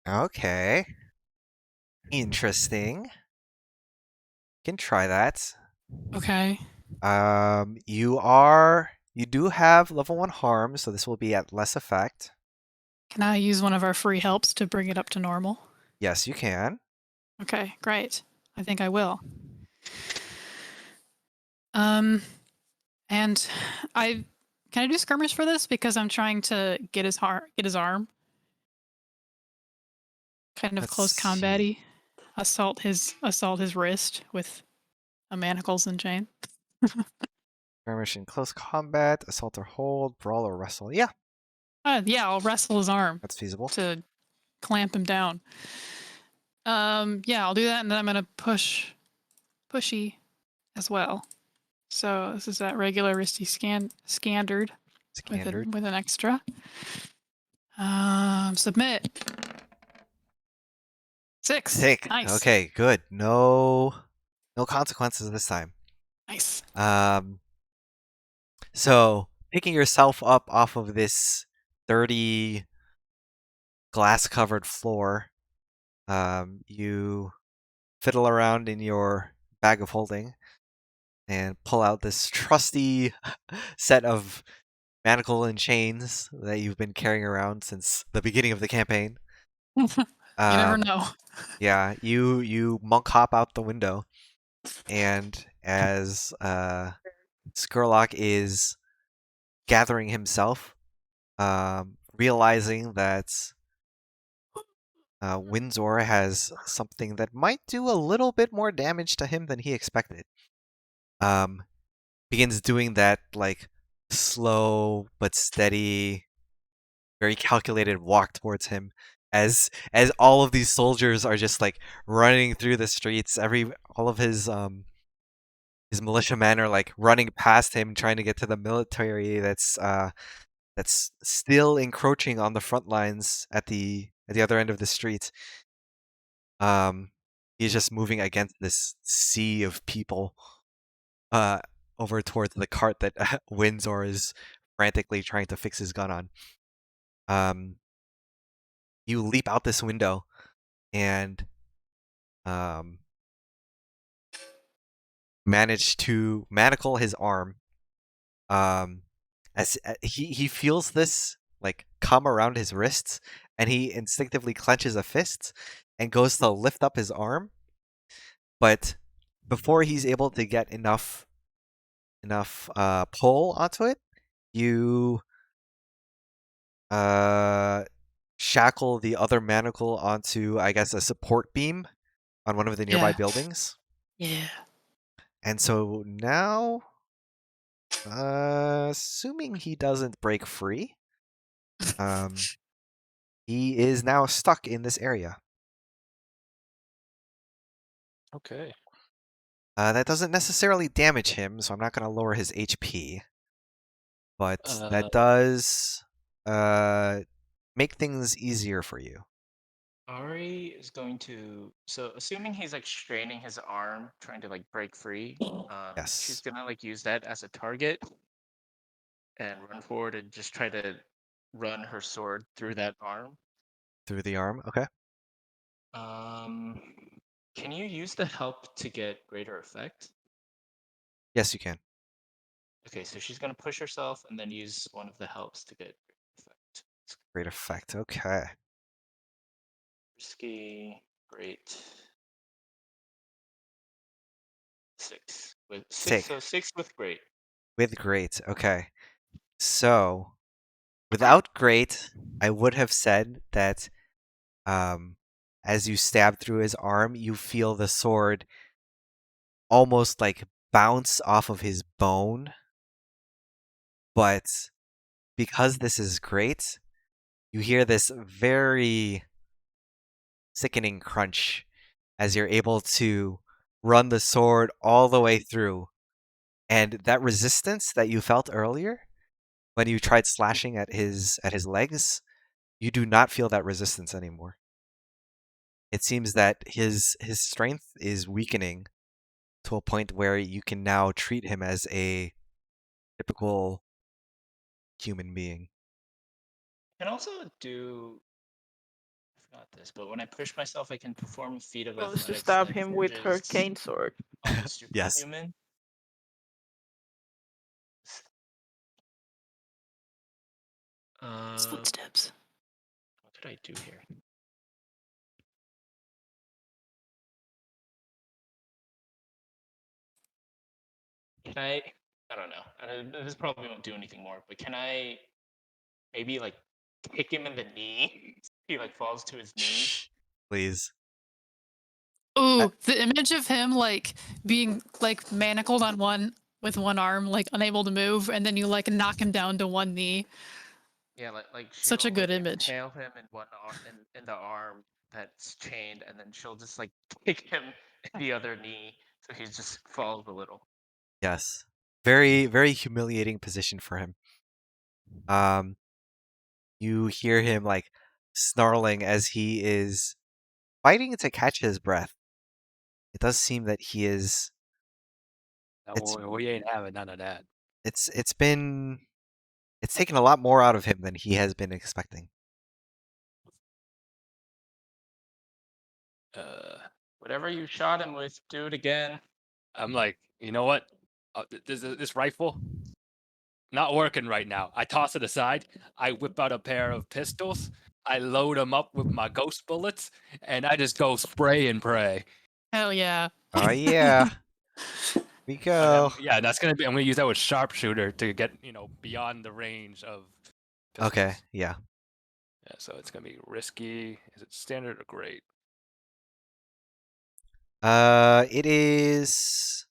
S1: Okay. Interesting. Can try that.
S2: Okay.
S1: You do have level 1 harm, so this will be at less effect.
S2: Can I use one of our free helps to bring it up to normal?
S1: Yes, you can.
S2: Okay, great. I think I will. And can I do skirmish for this because I'm trying to get his arm. Kind of
S1: Let's
S2: close
S1: see.
S2: combat-y. Assault his wrist with a manacles and chain.
S1: Skirmish in close combat, assault or hold, brawl or wrestle. Yeah,
S2: Yeah, I'll wrestle his arm
S1: that's feasible.
S2: to clamp him down. Yeah, I'll do that, and then I'm gonna pushy as well. So this is that regular wristy standard
S1: Standard.
S2: with an extra. Submit. 6.
S1: Sick.
S2: Nice.
S1: Okay, good. No consequences this time.
S2: Nice.
S1: So picking yourself up off of this dirty glass-covered floor, you fiddle around in your bag of holding and pull out this trusty set of manacle and chains that you've been carrying around since the beginning of the campaign.
S2: You never
S1: Um,
S2: know.
S1: Yeah, you monk hop out the window, and as Scurlock is gathering himself, realizing that Windsor has something that might do a little bit more damage to him than he expected. Begins doing that like slow but steady, very calculated walk towards him as all of these soldiers are just like running through the streets. All of his militiamen are like running past him, trying to get to the military that's still encroaching on the front lines at the other end of the street. He's just moving against this sea of people over towards the cart that Windsor is frantically trying to fix his gun on. You leap out this window and manage to manacle his arm. As he feels this like come around his wrists, and he instinctively clenches a fist and goes to lift up his arm, but before he's able to get enough pull onto it, you shackle the other manacle onto, I guess, a support beam on one of the nearby
S2: Yeah.
S1: buildings.
S2: Yeah.
S1: And so now, assuming he doesn't break free, he is now stuck in this area.
S5: Okay.
S1: That doesn't necessarily damage him, so I'm not going to lower his HP. But that does make things easier for you.
S3: Ari is going to, so assuming he's like straining his arm, trying to like break free, she's
S1: Yes.
S3: gonna like use that as a target and run forward and just try to run her sword through that arm.
S1: Through the arm. Okay.
S3: Can you use the help to get greater effect?
S1: Yes, you can.
S3: Okay, so she's gonna push herself and then use one of the helps to get effect.
S1: Great effect. Okay.
S3: Risky, great. 6 with 6,
S1: Sick.
S3: so 6 with great.
S1: With great. Okay. So, without great, I would have said that as you stab through his arm, you feel the sword almost like bounce off of his bone. But because this is great, you hear this very sickening crunch as you're able to run the sword all the way through. And that resistance that you felt earlier when you tried slashing at his legs, you do not feel that resistance anymore. It seems that his strength is weakening to a point where you can now treat him as a typical human being.
S3: Can also do. I forgot this, but when I push myself, I can perform a feat of
S4: Goes to
S3: athletics
S4: stab
S3: that
S4: him with her
S3: forges
S4: cane sword.
S3: on the
S1: Yes.
S3: superhuman.
S2: His footsteps.
S3: What did I do here? Can I? I don't know. This probably won't do anything more, but can I maybe like kick him in the knee? He like falls to his knees.
S1: Shh, please.
S2: Ooh, the image of him like being like manacled on with one arm, like unable to move, and then you like knock him down to one knee.
S3: Yeah, like
S2: Such a
S3: she'll
S2: good
S3: like
S2: image.
S3: impale him in one arm, in the arm that's chained, and then she'll just like kick him in the other knee, so he just falls a little.
S1: Yes. Very, very humiliating position for him. You hear him like snarling as he is fighting to catch his breath. It does seem that he is.
S5: No, we ain't having none of that.
S1: It's taken a lot more out of him than he has been expecting.
S3: Whatever you shot him with, do it again.
S5: I'm like, you know what? This rifle not working right now. I toss it aside. I whip out a pair of pistols. I load them up with my ghost bullets, and I just go spray and pray.
S2: Hell yeah.
S1: Oh yeah. We go.
S5: Yeah, that's gonna be. I'm gonna use that with sharpshooter to get beyond the range of pistols.
S1: Okay, yeah.
S5: Yeah, so it's gonna be risky. Is it standard or great?
S1: It is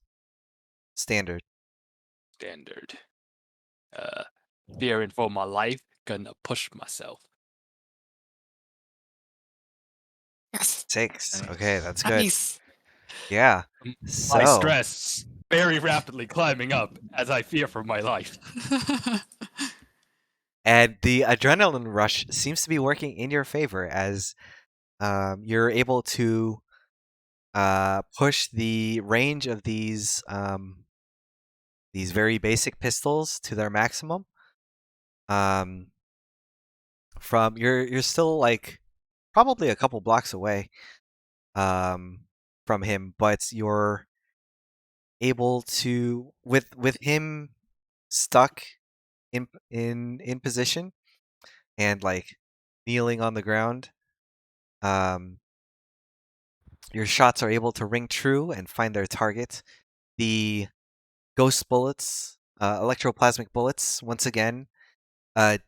S1: standard.
S5: Standard. Fearing for my life, gonna push myself.
S2: Yes.
S1: 6.
S3: Nice.
S1: Okay, that's good.
S2: Nice.
S1: Yeah.
S5: My
S1: So,
S5: stress very rapidly climbing up as I fear for my life.
S1: and the adrenaline rush seems to be working in your favor as you're able to push the range of these very basic pistols to their maximum. From you're still like probably a couple blocks away from him, but you're able to with him stuck in position and like kneeling on the ground. Your shots are able to ring true and find their target. The ghost bullets, electroplasmic bullets, once again,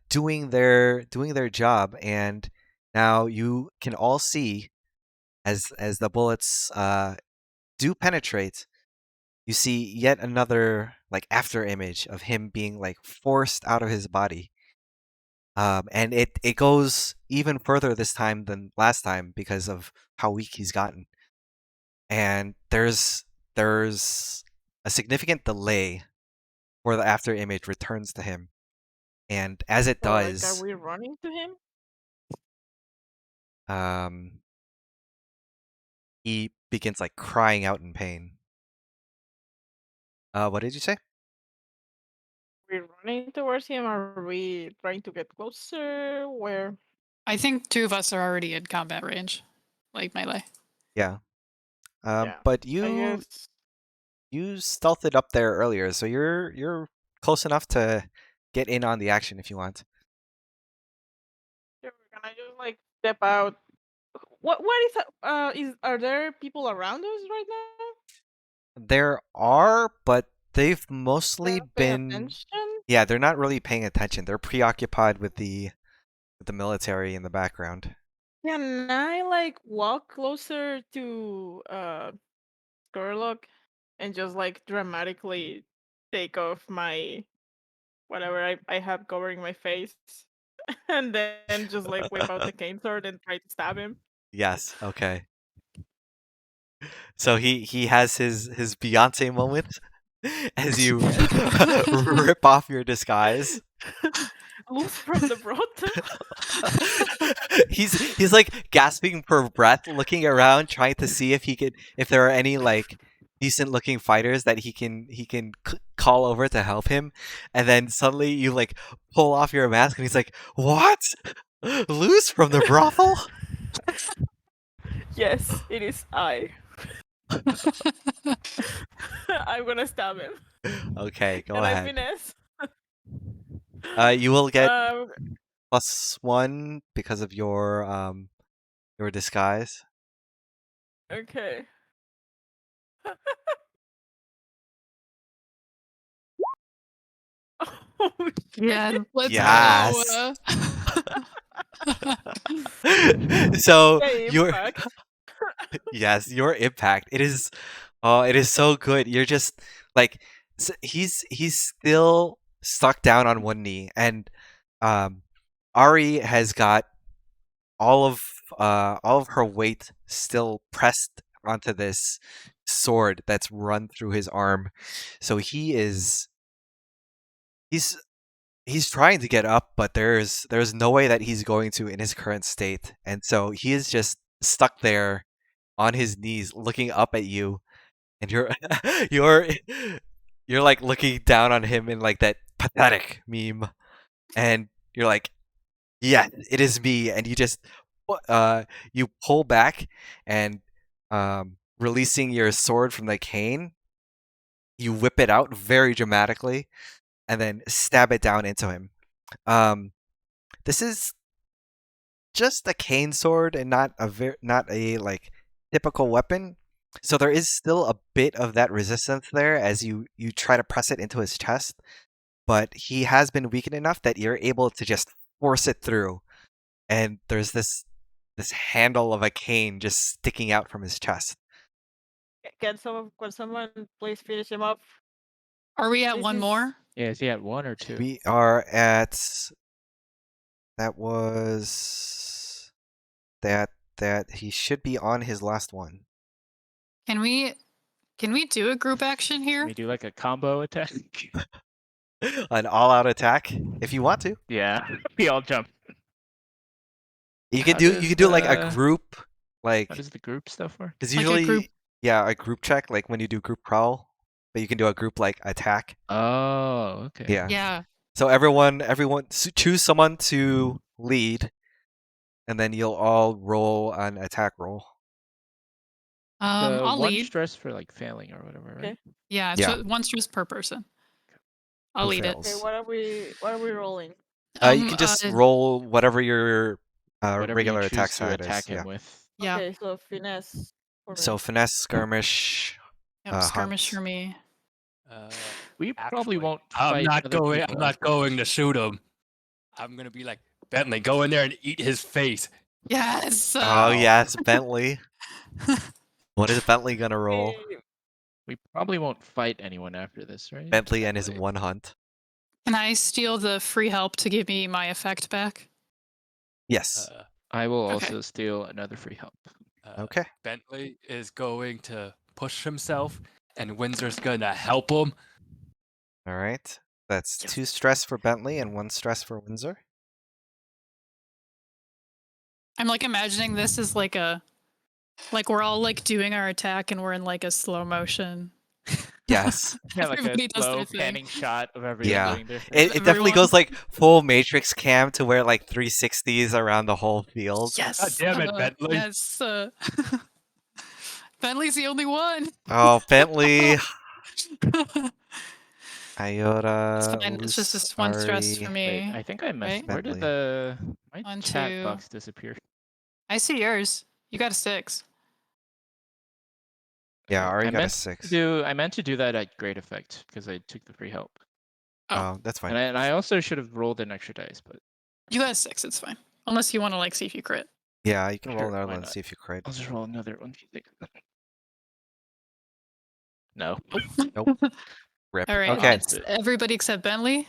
S1: doing their job, and now you can all see as the bullets do penetrate. You see yet another like after image of him being like forced out of his body. And it goes even further this time than last time because of how weak he's gotten. And there's a significant delay before the after image returns to him. And as it
S4: So, like, are
S1: does,
S4: we running to him?
S1: he begins like crying out in pain. What did you say?
S4: We're running towards him. Are we trying to get closer? Where?
S2: I think 2 of us are already in combat range, like melee.
S1: Yeah.
S4: Yeah,
S1: But
S4: I
S1: you
S4: guess.
S1: stealthed up there earlier, so you're close enough to get in on the action if you want.
S4: Sure, can I just like step out? What is are there people around us right now?
S1: There are, but they've
S4: They're
S1: mostly
S4: not paying
S1: been.
S4: attention.
S1: Yeah, they're not really paying attention. They're preoccupied with the military in the background.
S4: Can I like walk closer to Scurlock and just like dramatically take off my whatever I have covering my face and then just like whip out the cane sword and try to stab him?
S1: Yes. Okay. So he has his Beyonce moment as you rip off your disguise.
S4: Loose from the bottom.
S1: He's like gasping for breath, looking around, trying to see if there are any like decent looking fighters that he can call over to help him, and then suddenly you like pull off your mask, and he's like, "What? Loose from the brothel?"
S4: Yes, it is I. I'm gonna stab him.
S1: Okay, go
S4: Can I
S1: ahead.
S4: finesse?
S1: You will get
S4: Um,
S1: +1 because of your disguise.
S4: okay. Oh,
S2: Yeah,
S4: shit.
S2: let's
S1: Yes.
S2: go.
S1: So
S4: Okay,
S1: your
S4: impact.
S1: yes, your impact. It is so good. You're just like he's still stuck down on one knee, and Ari has got all of her weight still pressed onto this sword that's run through his arm. So he's trying to get up, but there's no way that he's going to in his current state. And so he is just stuck there on his knees looking up at you, and you're you're like looking down on him in like that pathetic meme, and you're like, yeah, it is me. And you just you pull back and releasing your sword from the cane, you whip it out very dramatically and then stab it down into him. This is just a cane sword and not a like typical weapon. So there is still a bit of that resistance there as you try to press it into his chest, but he has been weakened enough that you're able to just force it through, and there's this handle of a cane just sticking out from his chest.
S4: Can someone please finish him up?
S2: Are we at
S4: This
S2: one
S4: is-
S2: more?
S3: Yeah, is he at 1 or 2?
S1: We are at that was that he should be on his last one.
S2: Can we do a group action
S3: Can
S2: here?
S3: we do like a combo attack?
S1: An all-out attack if you want to.
S3: Yeah, we all jump.
S1: You can
S3: How
S1: do like a
S3: does
S1: group, like
S3: How does the group stuff work?
S1: because
S2: Like a
S1: usually
S2: group-
S1: a group check like when you do group prowl, but you can do a group like attack.
S3: Oh, okay.
S1: Yeah.
S2: Yeah.
S1: So everyone choose someone to lead, and then you'll all roll an attack roll.
S3: The
S2: I'll
S3: one
S2: lead.
S3: stress for like failing or whatever, right?
S4: Okay.
S2: Yeah,
S1: Yeah.
S2: so 1 stress per person. I'll
S1: Who
S2: lead it.
S4: Okay,
S1: fails?
S4: what are we rolling?
S1: You can just roll whatever your
S3: Whatever
S1: regular
S3: you
S1: attack
S3: choose to
S1: side
S3: attack
S1: is.
S3: him
S1: Yeah.
S3: with.
S2: Yeah.
S4: Okay, so finesse for me.
S1: So finesse, skirmish,
S2: Yep, skirmish
S1: hunt.
S2: for me.
S3: We probably
S5: Actually,
S3: won't
S5: I'm
S3: fight
S5: not
S3: other
S5: going.
S3: people
S5: I'm not
S3: after
S5: going to
S3: this.
S5: shoot him. I'm gonna be like Bentley. Go in there and eat his face.
S2: Yes.
S1: Oh yes, Bentley. What is Bentley gonna roll?
S3: We probably won't fight anyone after this, right?
S1: Bentley and his one hunt.
S2: Can I steal the free help to give me my effect back?
S1: Yes.
S3: I will
S2: Okay.
S3: also steal another free help.
S1: Okay.
S5: Bentley is going to push himself, and Windsor's gonna help him.
S1: All right. That's
S2: Yes.
S1: 2 stress for Bentley and 1 stress for Windsor.
S2: I'm like imagining this is like we're all like doing our attack and we're in like a slow motion.
S1: Yes.
S3: Yeah, like a
S2: Everybody does
S3: slow
S2: their thing.
S3: panning shot of everyone
S1: Yeah.
S3: doing their thing.
S1: It definitely
S2: Everyone.
S1: goes like full Matrix cam to where like 360s around the whole field.
S2: Yes.
S5: damn it, Bentley.
S2: Yes. Bentley's the only one.
S1: Oh, Bentley,
S2: It's
S1: Iota,
S2: fine. It's just
S1: Loose,
S2: this one stress
S1: Ari.
S2: for
S3: Wait,
S2: me.
S3: I think I missed.
S2: right?
S3: Where did
S1: Bentley.
S3: my
S2: 1,
S3: chat
S2: 2.
S3: box disappear?
S2: I see yours. You got a 6.
S1: Yeah,
S3: Okay,
S1: Ari
S3: I
S1: got a
S3: meant
S1: 6.
S3: I meant to do that at great effect because I took the free help,
S2: Oh.
S1: That's fine.
S3: and I also should have rolled an extra dice, but
S2: You got a 6. It's fine. Unless you want to like see if you crit.
S1: Yeah, you can roll
S3: Sure,
S1: another
S3: why
S1: one and
S3: not?
S1: see if you crit.
S3: I'll just roll another one. If you think. No.
S1: Rip.
S2: All right.
S1: Okay.
S3: That's it.
S2: Everybody except Bentley.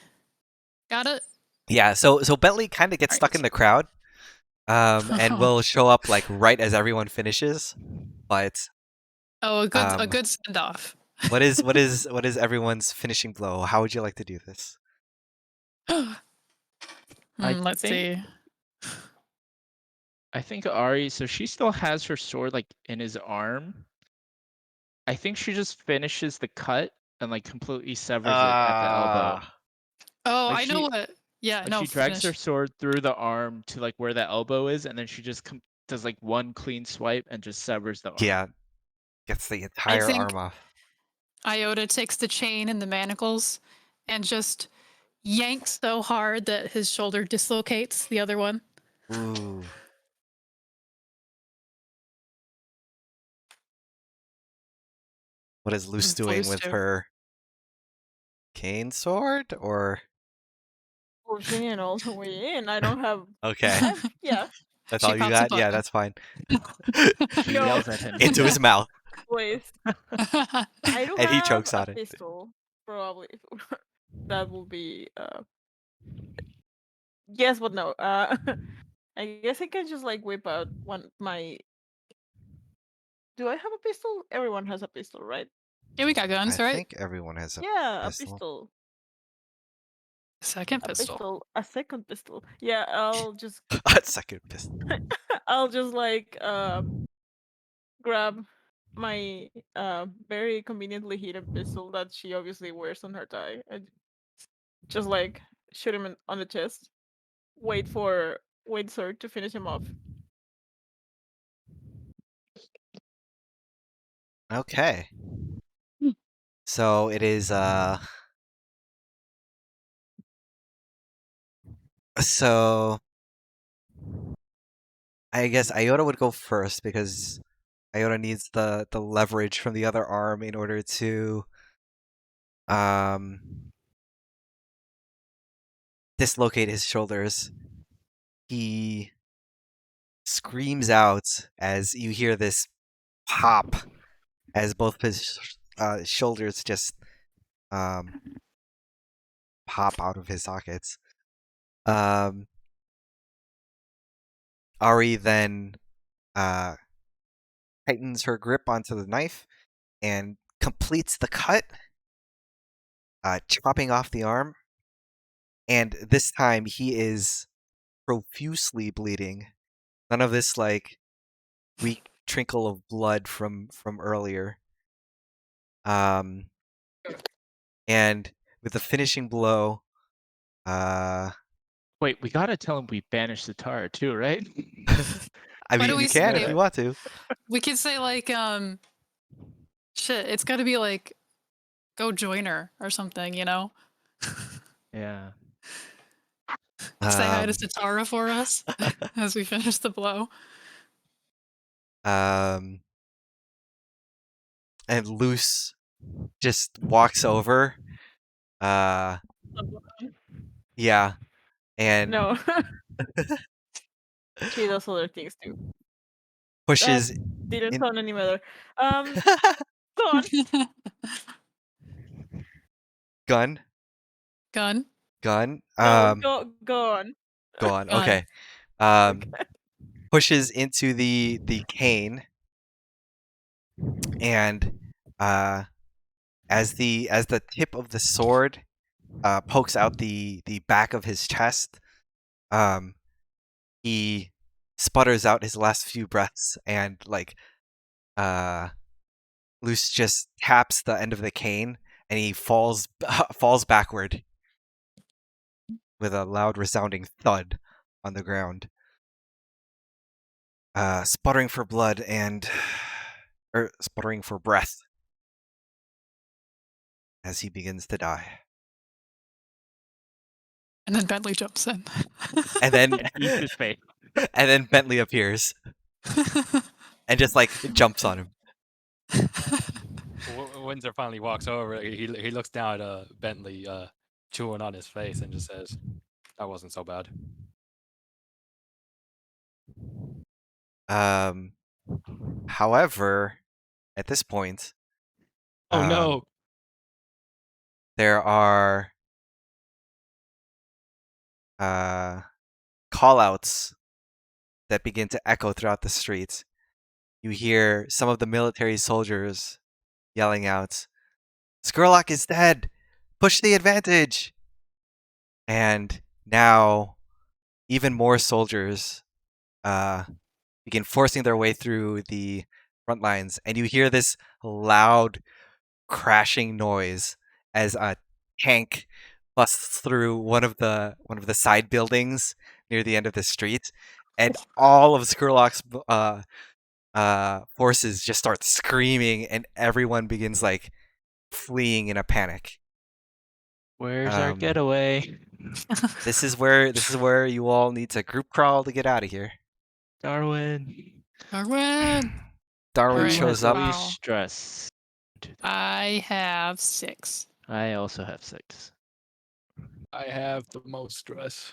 S2: Got it.
S1: Yeah, so Bentley kind of gets stuck in the crowd, and will show up like right as everyone finishes. But
S2: Oh, a good send off.
S1: what is everyone's finishing blow? How would you like to do this?
S2: Let's see.
S3: I think Ari, so she still has her sword like in his arm. I think she just finishes the cut and like completely severs it at the elbow.
S2: Oh,
S3: Like
S2: I know
S3: she-
S2: what. Yeah,
S3: Like
S2: no.
S3: she drags her
S2: Finish.
S3: sword through the arm to like where the elbow is, and then she just does like one clean swipe and just severs the arm.
S1: Yeah, gets the entire
S2: think-
S1: arm off.
S2: Iota takes the chain and the manacles and just yanks so hard that his shoulder dislocates the other one.
S1: Ooh. What is Luce doing
S2: Loose
S1: with
S2: too.
S1: her cane sword, or
S4: Pushing it all the way in. I don't have.
S1: okay?
S4: Yeah.
S1: That's
S2: She
S1: all you
S2: pops a
S1: got? Yeah,
S2: button.
S1: that's fine.
S3: She
S4: No.
S3: yells at him.
S1: Into his mouth,
S4: Please. I do
S1: and he
S4: have
S1: chokes
S4: a
S1: on it.
S4: pistol. Probably. That will be. Yes, but no. I guess I can just like whip out my. Do I have a pistol? Everyone has a pistol, right?
S2: Yeah, we got guns,
S1: I
S2: right?
S1: think everyone has a
S4: Yeah,
S1: pistol.
S4: a pistol.
S2: Second
S4: A
S2: pistol.
S4: pistol. A second pistol. Yeah, I'll just
S1: A second pistol.
S4: I'll just like grab my very conveniently hidden pistol that she obviously wears on her tie and just like shoot him on the chest. Wait for Sir to finish him off.
S1: Okay.
S2: Hmm.
S1: So it is so I guess Iota would go first because Iota needs the leverage from the other arm in order to dislocate his shoulders. He screams out as you hear this pop as both his shoulders just pop out of his sockets. Ari then tightens her grip onto the knife and completes the cut, chopping off the arm. And this time he is profusely bleeding. None of this like weak trickle of blood from earlier. And with the finishing blow,
S3: Wait, we gotta tell him we banished the tar too, right?
S1: I
S2: Why
S1: mean,
S2: do we
S1: you can
S2: say-
S1: if you want to.
S2: We could say like shit, it's gotta be like go join her or something, you know?
S3: Yeah.
S2: Say hi to Satara for us as we finish the blow.
S1: And Luce just walks over. Yeah, and
S4: No. She does other things too.
S1: pushes.
S4: Didn't
S1: in-
S4: sound any better. Go on.
S1: Gun.
S2: Gun.
S1: Gun.
S4: No, go on.
S1: Go on.
S2: Gun.
S1: Okay. Pushes into the cane, and as the tip of the sword pokes out the back of his chest, he sputters out his last few breaths, and like Luce just taps the end of the cane, and he falls backward with a loud resounding thud on the ground. Sputtering for blood or sputtering for breath as he begins to die.
S2: And then Bentley jumps in.
S1: And then
S3: And eats his face.
S1: and then Bentley appears and just like jumps on him.
S5: Windsor finally walks over. He looks down at Bentley chewing on his face and just says, "That wasn't so bad."
S1: However, at this point,
S3: Oh no.
S1: there are call-outs that begin to echo throughout the streets. You hear some of the military soldiers yelling out, "Scurlock is dead! Push the advantage!" And now, even more soldiers begin forcing their way through the front lines, and you hear this loud crashing noise as a tank busts through one of the side buildings near the end of the street, and all of Scurlock's forces just start screaming, and everyone begins like fleeing in a panic.
S3: Where's our getaway?
S1: This is where you all need to group crawl to get out of here.
S3: Darwin.
S2: Darwin!
S1: Darwin
S2: Alright.
S1: shows
S3: Who
S1: up.
S3: has the
S2: Wow.
S3: least stress?
S2: I have 6.
S3: I also have 6.
S5: I have the most stress.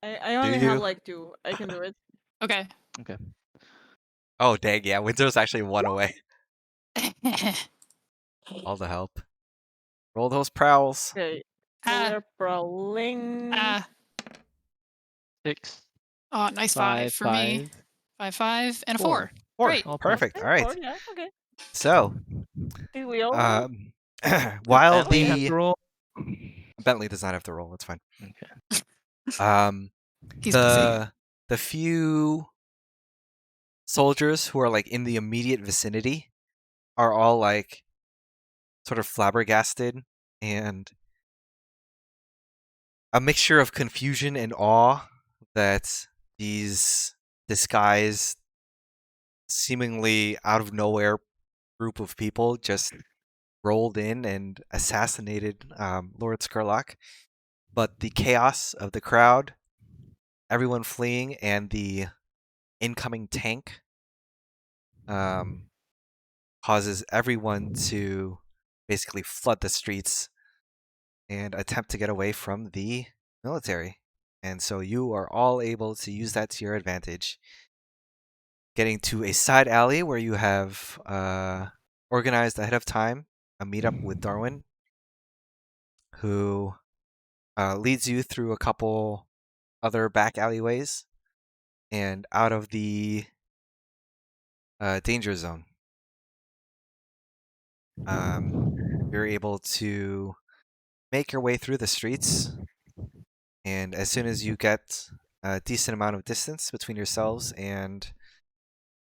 S4: I only
S1: you?
S4: have like 2. I can do it.
S2: Okay.
S3: Okay.
S1: Oh dang, yeah, Windsor's actually 1 away. All the help. Roll those prowls.
S4: Okay. So
S2: Ah.
S4: we're prowling.
S2: Ah.
S3: 6.
S2: Oh, nice 5 for me. 5, and a 4.
S1: 4.
S2: Great.
S3: All
S1: Perfect.
S4: Okay,
S1: All right.
S4: 4, yeah, okay.
S1: So,
S4: See, we all
S1: while
S4: Bentley
S3: have
S1: the
S3: to roll.
S1: Bentley does not have to roll, it's fine.
S3: Okay.
S2: He's busy.
S1: The few soldiers who are like in the immediate vicinity are all like sort of flabbergasted and a mixture of confusion and awe that these disguised, seemingly out of nowhere group of people just rolled in and assassinated Lord Scurlock. But the chaos of the crowd, everyone fleeing, and the incoming tank causes everyone to basically flood the streets and attempt to get away from the military. And so you are all able to use that to your advantage. Getting to a side alley where you have organized ahead of time a meetup with Darwin, who leads you through a couple other back alleyways and out of the danger zone. You're able to make your way through the streets, and as soon as you get a decent amount of distance between yourselves and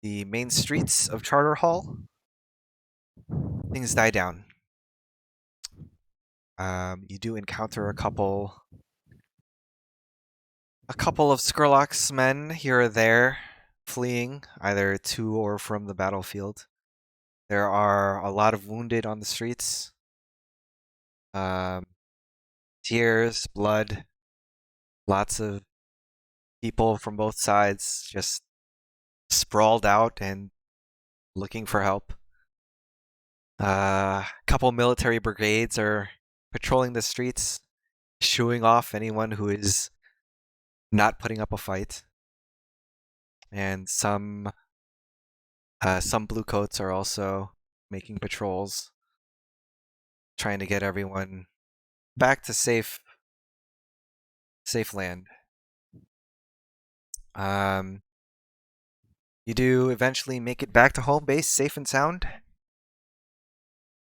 S1: the main streets of Charter Hall, things die down. You do encounter a couple of Scurlock's men here or there, fleeing either to or from the battlefield. There are a lot of wounded on the streets. Tears, blood, lots of people from both sides just sprawled out and looking for help. A couple military brigades are patrolling the streets, shooing off anyone who is not putting up a fight. And some bluecoats are also making patrols, trying to get everyone back to safe land. You do eventually make it back to home base safe and sound.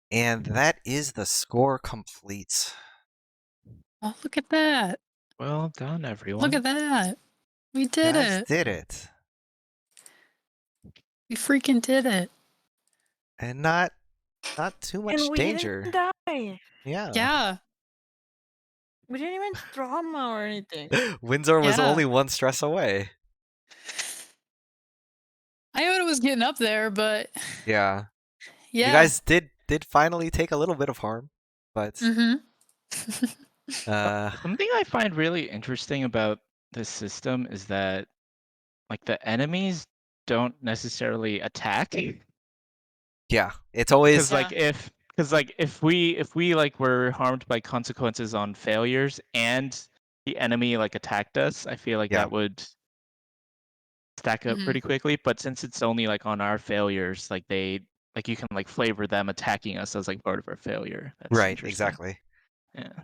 S1: And that is the score complete.
S2: Oh, look at that.
S3: Well done, everyone.
S2: Look at that. We did
S1: Guys
S2: it.
S1: did it.
S2: We freaking did it.
S1: And not too much
S4: And we
S1: danger.
S4: didn't die.
S1: Yeah.
S2: Yeah.
S4: We didn't even trauma or anything.
S1: Windsor was
S2: Yeah.
S1: only one stress away.
S2: I knew it was getting up there, but
S1: Yeah.
S2: yeah.
S1: You guys did finally take a little bit of harm, but
S2: Mm-hmm.
S3: Something I find really interesting about this system is that like the enemies don't necessarily attack.
S1: yeah, it's always
S3: Because if we like were harmed by consequences on failures and the enemy like attacked us, I feel like
S1: Yeah.
S3: that would stack up
S2: Mhm.
S3: pretty quickly. But since it's only like on our failures, like you can like flavor them attacking us as like part of our failure. That's
S1: right,
S3: interesting.
S1: exactly.
S3: Yeah.